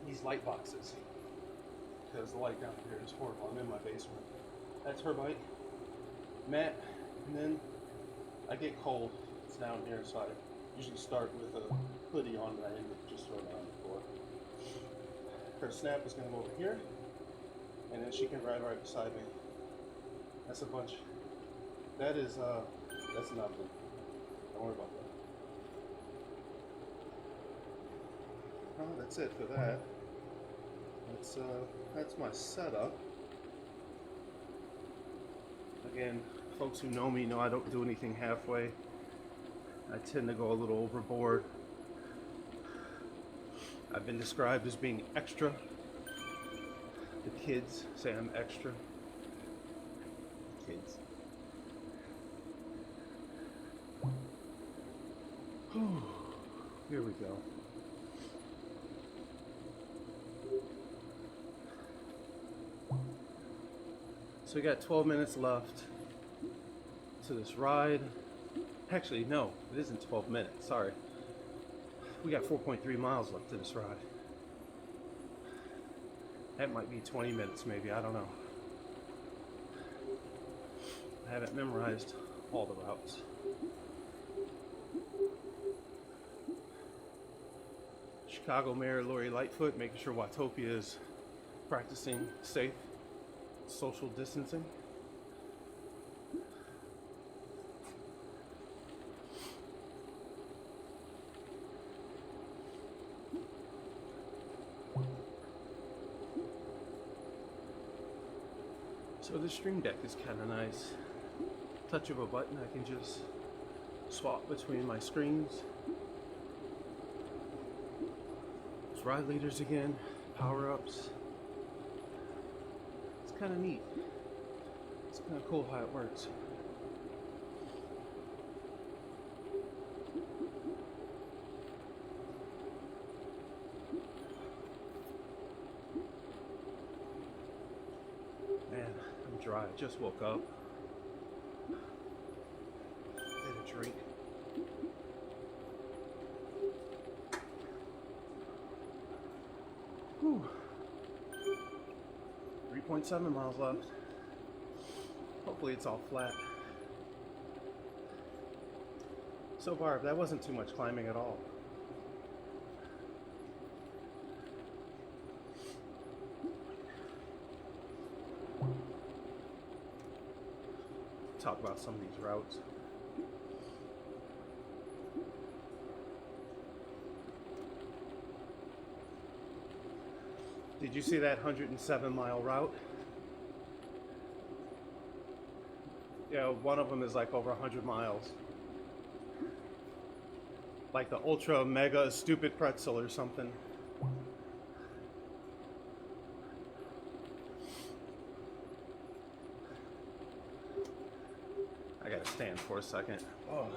These light boxes, because the light down here is horrible. I'm in my basement. That's her bike, mat, and then I get cold. It's down here, so I usually start with a hoodie on and I end up just throwing it on the floor. Her snap is going to go over here, and then she can ride right beside me. That's a bunch. That is, that's nothing. Don't worry about that. Oh, that's it for that. That's my setup. Again, folks who know me know I don't do anything halfway. I tend to go a little overboard. I've been described as being extra. The kids say I'm extra. Kids. Here we go. So we got 12 minutes left to this ride. Actually, no, it isn't 12 minutes, sorry. We got 4.3 miles left to this ride. That might be 20 minutes maybe, I don't know. I haven't memorized all the routes. Chicago Mayor Lori Lightfoot making sure Watopia is practicing safe social distancing. So the Stream Deck is kind of nice. Touch of a button, I can just swap between my screens. There's ride leaders again, power-ups. It's kind of neat. It's kind of cool how it works. Man, I'm dry. I just woke up. Had a drink. Whew. 3.7 miles left. Hopefully it's all flat. So Barb, that wasn't too much climbing at all. Talk about some of these routes. Did you see that 107-mile route? Yeah, one of them is like over 100 miles. Like the ultra mega stupid pretzel or something. I gotta stand for a second. Oh.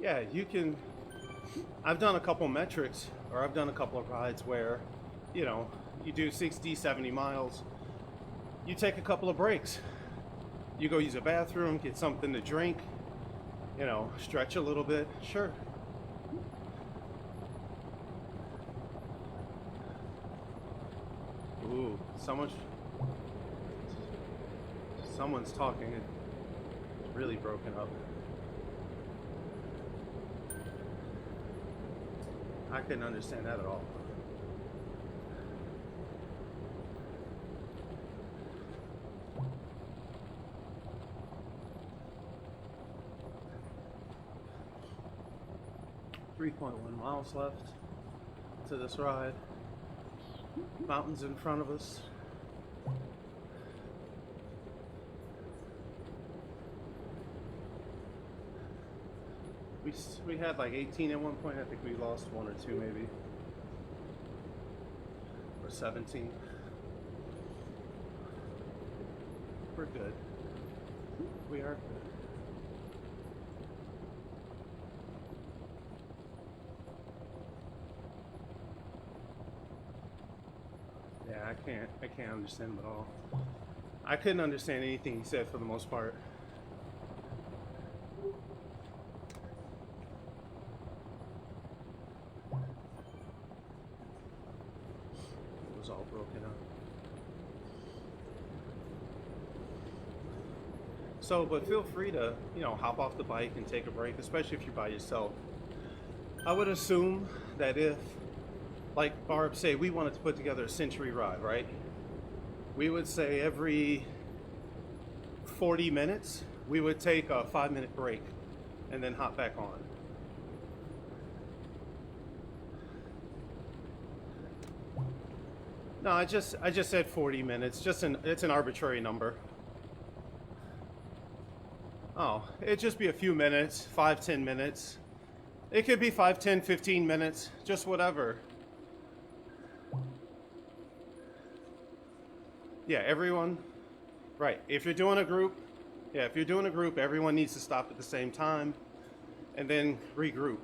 Yeah, you can. I've done a couple metrics, or I've done a couple of rides where, you know, you do 60, 70 miles. You take a couple of breaks. You go use a bathroom, get something to drink, you know, stretch a little bit. Sure. Ooh, someone's talking. It's really broken up. I couldn't understand that at all. .1 miles left to this ride. Mountains in front of us. We had like 18 at one point. I think we lost one or two maybe. Or 17. We're good. We are good. Yeah, I can't understand him at all. I couldn't understand anything he said for the most part. It was all broken up. So, but feel free to, you know, hop off the bike and take a break, especially if you're by yourself. I would assume that if, like Barb say, we wanted to put together a century ride, right? We would say every 40 minutes, we would take a 5-minute break and then hop back on. No, I just said 40 minutes. It's an arbitrary number. Oh, it'd just be a few minutes, 5-10 minutes. It could be 5, 10, 15 minutes, just whatever. Yeah, everyone, right. If you're doing a group, everyone needs to stop at the same time and then regroup.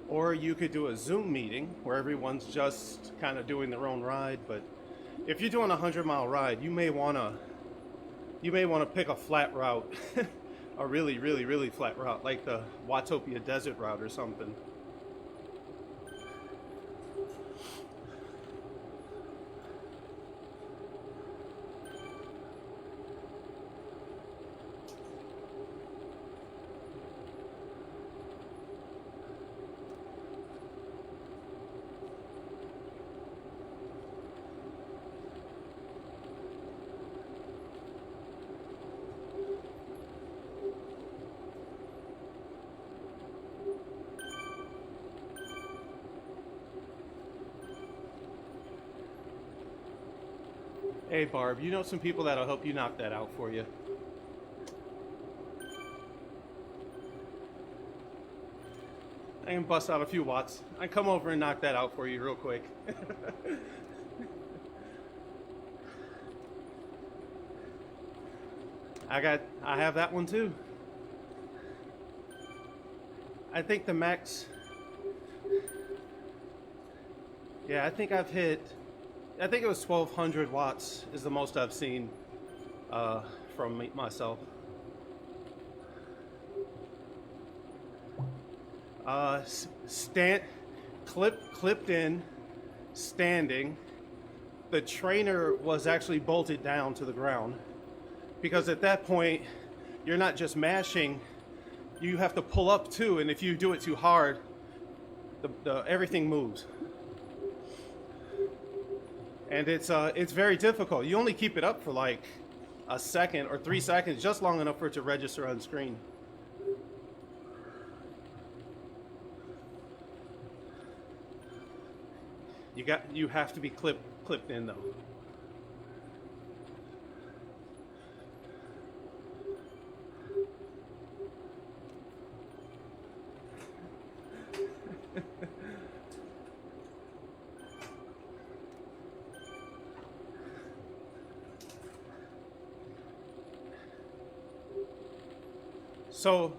Or you could do a Zoom meeting where everyone's just kind of doing their own ride. But if you're doing a 100-mile ride, you may want to pick a flat route, a really, really, really flat route, like the Watopia Desert route or something. Hey Barb, you know some people that'll help you knock that out for you. I can bust out a few watts. I can come over and knock that out for you real quick. I have that one too. I think the max, Yeah, I think I've hit, I think it was 1200 watts is the most I've seen from myself. Clipped in, standing. The trainer was actually bolted down to the ground because at that point you're not just mashing, you have to pull up too, and if you do it too hard, everything moves. And it's very difficult. You only keep it up for like a second or 3 seconds, just long enough for it to register on screen. You have to be clipped in though. So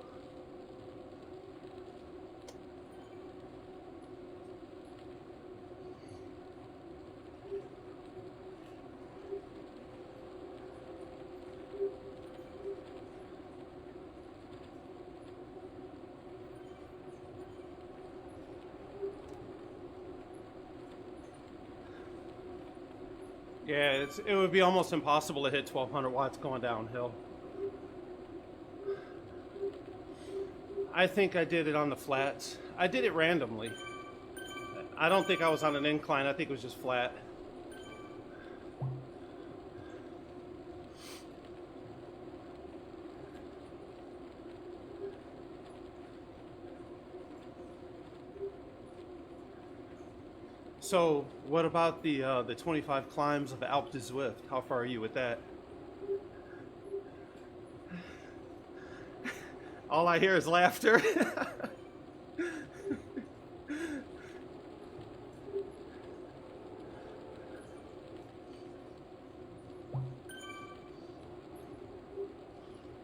yeah, it would be almost impossible to hit 1200 watts going downhill. I think I did it on the flats. I did it randomly. I don't think I was on an incline. I think it was just flat. So, what about the 25 climbs of Alpe de Zwift? How far are you with that? All I hear is laughter.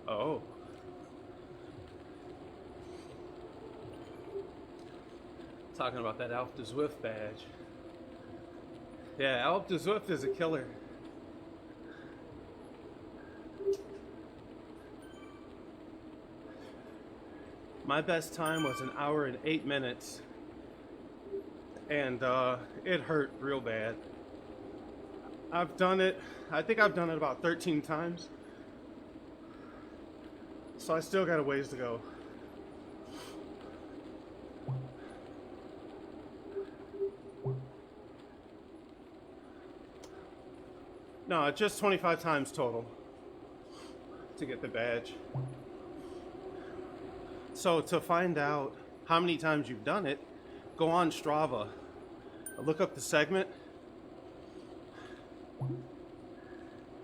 Oh. Talking about that Alpe de Zwift badge. Yeah, Alpe de Zwift is a killer. My best time was 1 hour and 8 minutes, and it hurt real bad. I've done it, I think I've done it about 13 times, so I still got a ways to go. No, just 25 times total to get the badge. So to find out how many times you've done it, go on Strava, look up the segment.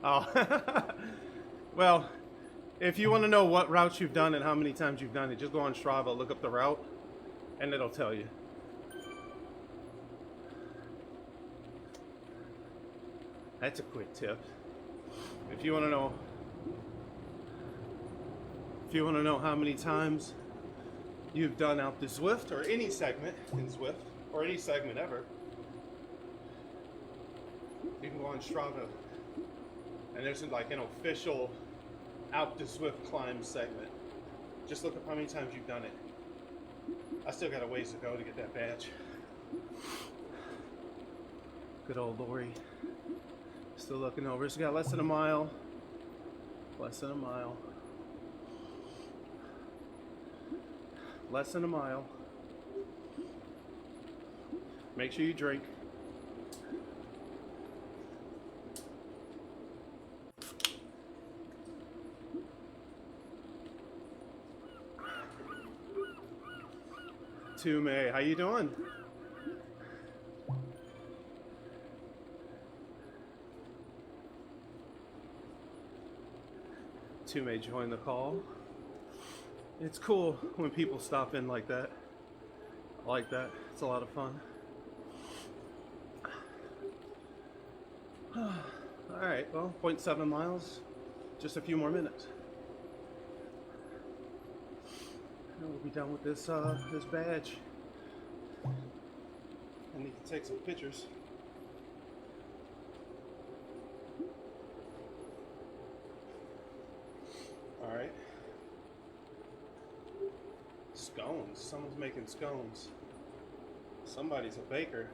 Oh, well, if you want to know what routes you've done and how many times you've done it, just go on Strava, look up the route, and it'll tell you. That's a quick tip. If you want to know how many times you've done Alpe de Zwift or any segment in Zwift or any segment ever, you can go on Strava, and there's like an official Alpe de Zwift climb segment. Just look up how many times you've done it. I still got a ways to go to get that badge. Good old Lori. Still looking over. It's got less than a mile. Less than a mile. Less than a mile. Make sure you drink. Tume, how you doing? Tume joined the call. It's cool when people stop in like that. I like that. It's a lot of fun. Alright, well, 0.7 miles. Just a few more minutes. And we'll be done with this this badge. And need to take some pictures. All right. Scones. Someone's making scones. Somebody's a baker.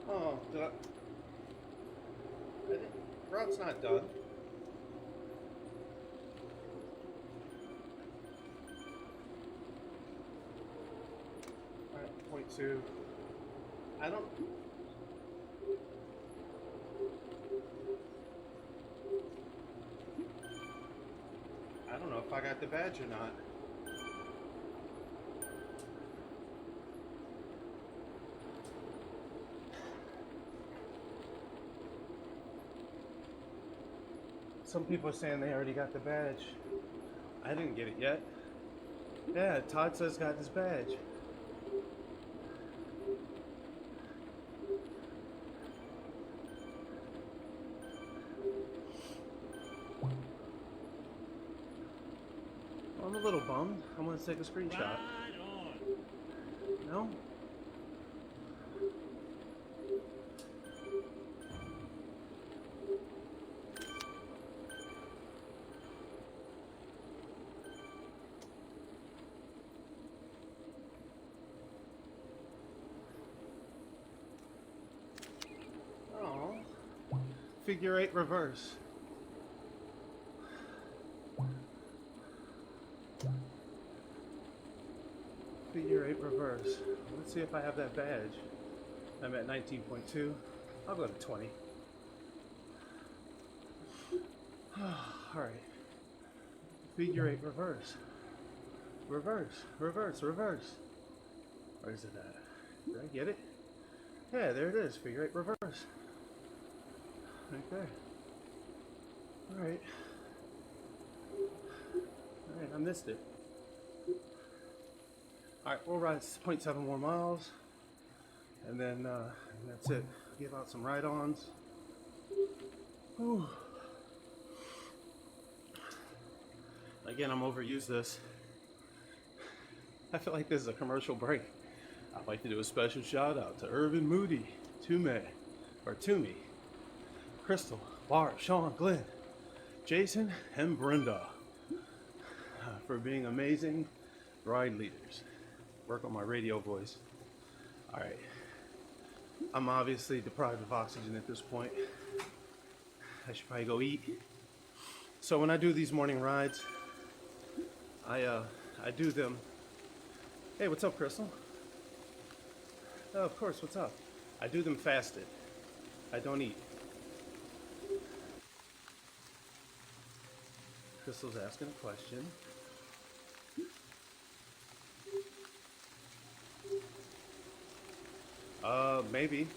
Oh, did I didn't, route's not done. Alright, point two. I don't know if I got the badge or not. Some people are saying they already got the badge. I didn't get it yet. Yeah, Todd says got his badge. I'm a little bummed. I'm gonna take a screenshot. Right on. No? Oh. Figure eight reverse. Figure eight reverse. Let's see if I have that badge. I'm at 19.2. I'll go to 20. Alright. Figure eight reverse. Reverse, reverse, reverse. Where is it at? Did I get it? Yeah, there it is. Figure eight reverse. Right there. Alright. Alright, I missed it. Alright, we'll ride 0.7 more miles. And then that's it. Give out some ride-ons. Whew. Again, I'm overused this. I feel like this is a commercial break. I'd like to do a special shout out to Irvin, Moody, Toomey, Crystal, Barb, Sean, Glenn, Jason, and Brenda for being amazing ride leaders. Work on my radio voice. All right. I'm obviously deprived of oxygen at this point. I should probably go eat. So when I do these morning rides, I do them. Hey, what's up, Crystal? Oh, of course, what's up? I do them fasted. I don't eat. Crystal's asking a question. Maybe.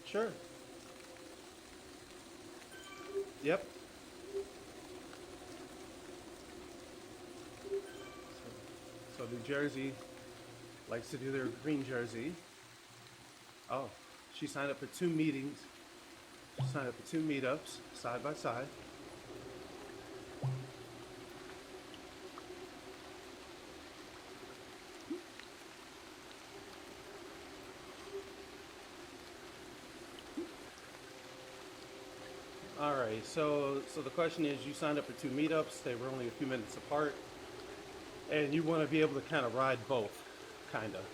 Sure. Yep. So New Jersey likes to do their green jersey. Oh, she signed up for 2 meetings. She signed up for 2 meetups, side by side. All right, so the question is, you signed up for 2 meetups. They were only a few minutes apart, and you want to be able to kind of ride both, kind of.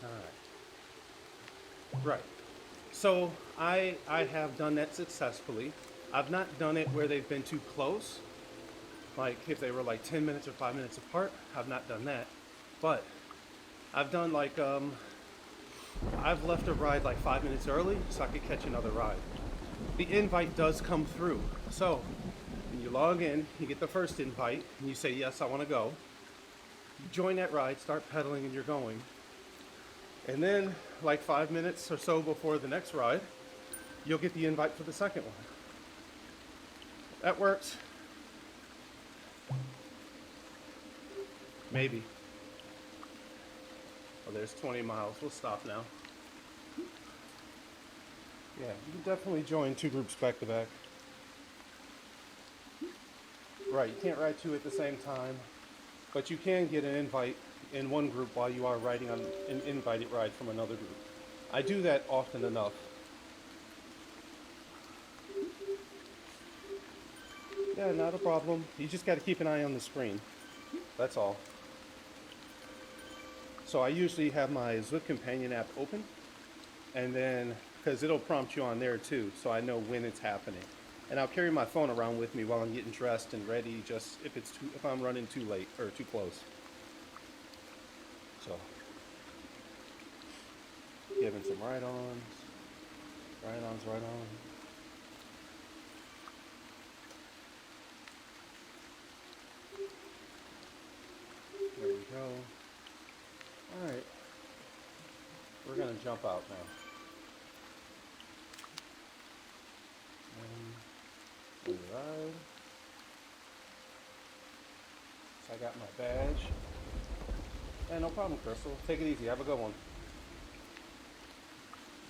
All right. Right. So I have done that successfully. I've not done it where they've been too close, like if they were like 10 minutes or 5 minutes apart. I've not done that, but I've done like I've left a ride like 5 minutes early so I could catch another ride. The invite does come through. So when you log in, you get the first invite and you say, yes, I want to go. You join that ride, start pedaling, and you're going. And then like 5 minutes or so before the next ride, you'll get the invite for the second one. That works. Maybe. Oh, there's 20 miles. We'll stop now. Yeah, you can definitely join two groups back to back. Right, you can't ride two at the same time, but you can get an invite in one group while you are riding on an invited ride from another group. I do that often enough. Yeah, not a problem. You just got to keep an eye on the screen. That's all. So I usually have my Zwift companion app open, and then because it'll prompt you on there too, so I know when it's happening. And I'll carry my phone around with me while I'm getting dressed and ready, just if I'm running too late or too close. So giving some ride-ons, ride-on. There we go. All right, we're gonna jump out now. Ride. So I got my badge. Hey, no problem, Crystal. Take it easy. Have a good one.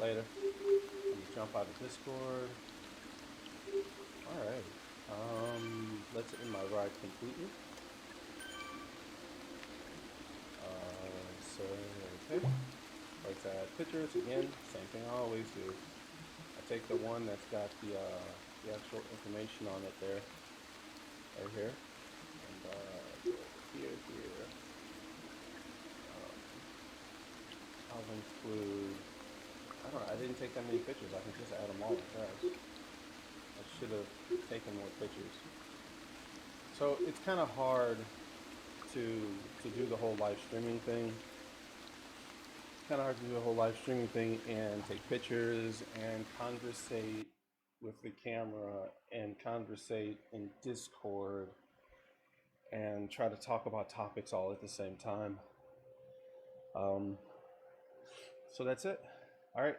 Later. Let me jump out of Discord. All right. Let's end my ride completely. So okay. Let's add pictures again. Same thing I always do. I take the one that's got the actual information on it there, right here, and go here. I'll include. I didn't take that many pictures. I can just add them all, I guess. I should have taken more pictures. So it's kind of hard to do the whole live streaming thing. And take pictures and conversate with the camera and conversate in Discord and try to talk about topics all at the same time. So that's it. All right.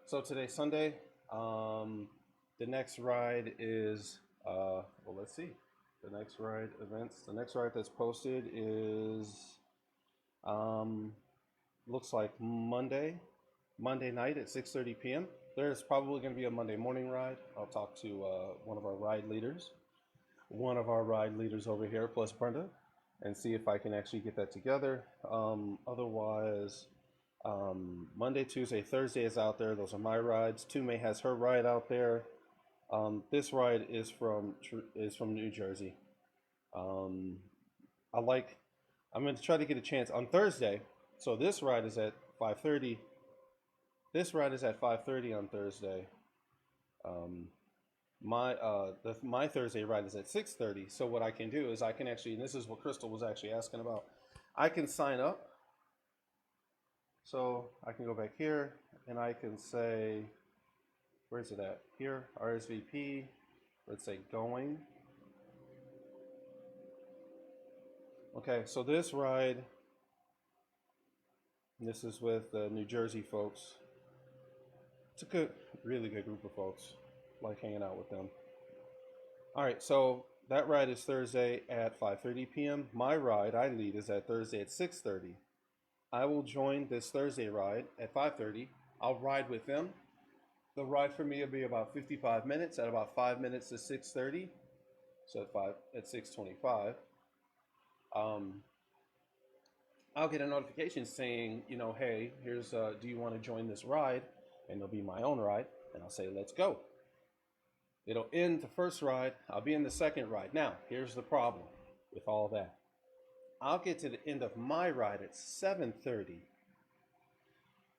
So today's Sunday. The next ride is well, let's see. The next ride that's posted is looks like Monday night at 6:30 p.m. There's probably going to be a Monday morning ride. I'll talk to one of our ride leaders over here, plus Brenda, and see if I can actually get that together. Otherwise, Monday, Tuesday, Thursday is out there. Those are my rides. Tume has her ride out there. This ride is from New Jersey. I'm going to try to get a chance on Thursday. So this ride is at 5:30. This ride is at 5:30 on Thursday. My Thursday ride is at 6:30. So what I can do is I can actually, and this is what Crystal was actually asking about, I can sign up. So I can go back here and I can say, where's it at? Here, RSVP. Let's say going. Okay, so this ride, this is with the New Jersey folks. It's a really good group of folks. Like hanging out with them. All right, so that ride is Thursday at 5:30 p.m. My ride I lead is at Thursday at 6:30. I will join this Thursday ride at 5:30. I'll ride with them. The ride for me will be about 55 minutes, at about 5 minutes to 6:30. So at 6:25. I'll get a notification saying, hey, here's, do you want to join this ride? And it'll be my own ride. And I'll say, let's go. It'll end the first ride. I'll be in the second ride. Now, here's the problem with all that. I'll get to the end of my ride at 7:30.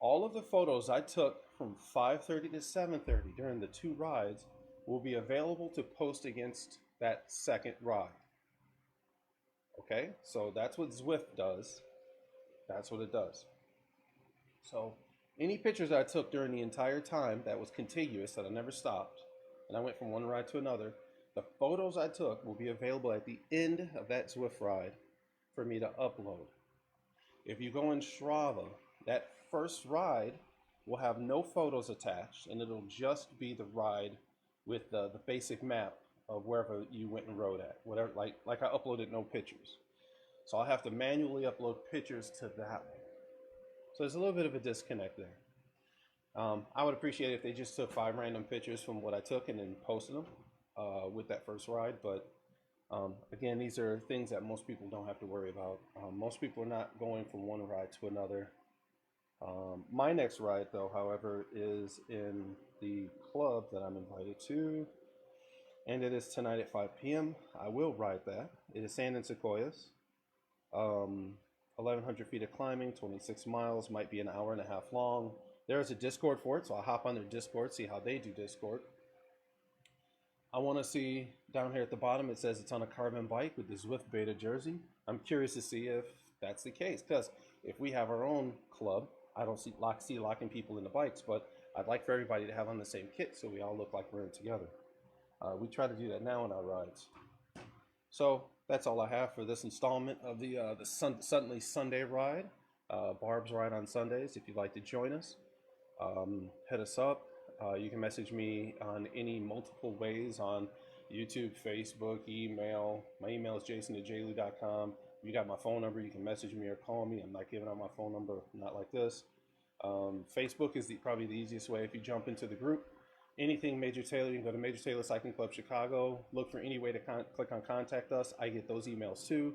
All of the photos I took from 5:30 to 7:30 during the two rides will be available to post against that second ride. Okay, so that's what Zwift does. That's what it does. So any pictures I took during the entire time that was contiguous, that I never stopped, and I went from one ride to another, the photos I took will be available at the end of that Zwift ride for me to upload. If you go in Strava, that first ride will have no photos attached, and it'll just be the ride with the basic map of wherever you went and rode at. Whatever, like I uploaded no pictures. So I'll have to manually upload pictures to that one. So there's a little bit of a disconnect there. I would appreciate it if they just took 5 random pictures from what I took and then posted them with that first ride. But again, these are things that most people don't have to worry about. Most people are not going from one ride to another. My next ride, though, however, is in the club that I'm invited to, and it is tonight at 5 p.m. I will ride that. It is sand and sequoias. 1,100 feet of climbing, 26 miles, might be an hour and a half long. There is a Discord for it, so I'll hop on their Discord, see how they do Discord. I want to see down here at the bottom, it says it's on a carbon bike with the Zwift Beta jersey. I'm curious to see if that's the case, because if we have our own club, I don't see locking people in the bikes, but I'd like for everybody to have on the same kit so we all look like we're in together. We try to do that now in our rides. So that's all I have for this installment of the Suddenly Sunday ride. Barb's ride on Sundays. If you'd like to join us, hit us up. You can message me on any multiple ways on YouTube, Facebook, email. My email is jason@jlu.com. You got my phone number. You can message me or call me. I'm not giving out my phone number, not like this. Facebook is probably the easiest way. If you jump into the group, anything Major Taylor, you can go to Major Taylor Cycling Club Chicago. Look for any way to click on contact us. I get those emails too.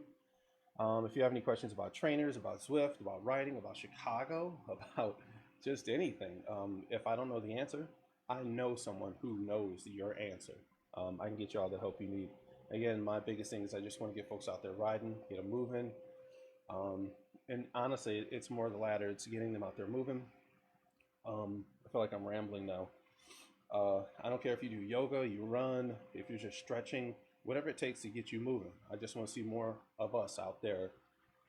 If you have any questions about trainers, about Zwift, about riding, about Chicago, about just anything, if I don't know the answer, I know someone who knows your answer. I can get you all the help you need. Again, my biggest thing is I just want to get folks out there riding, get them moving. And honestly, it's more the latter. It's getting them out there moving. I feel like I'm rambling now. I don't care if you do yoga, you run, if you're just stretching, whatever it takes to get you moving. I just want to see more of us out there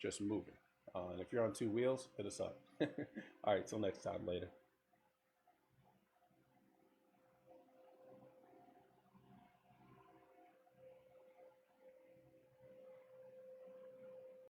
just moving. And if you're on 2 wheels, hit us up. All right, till next time, later.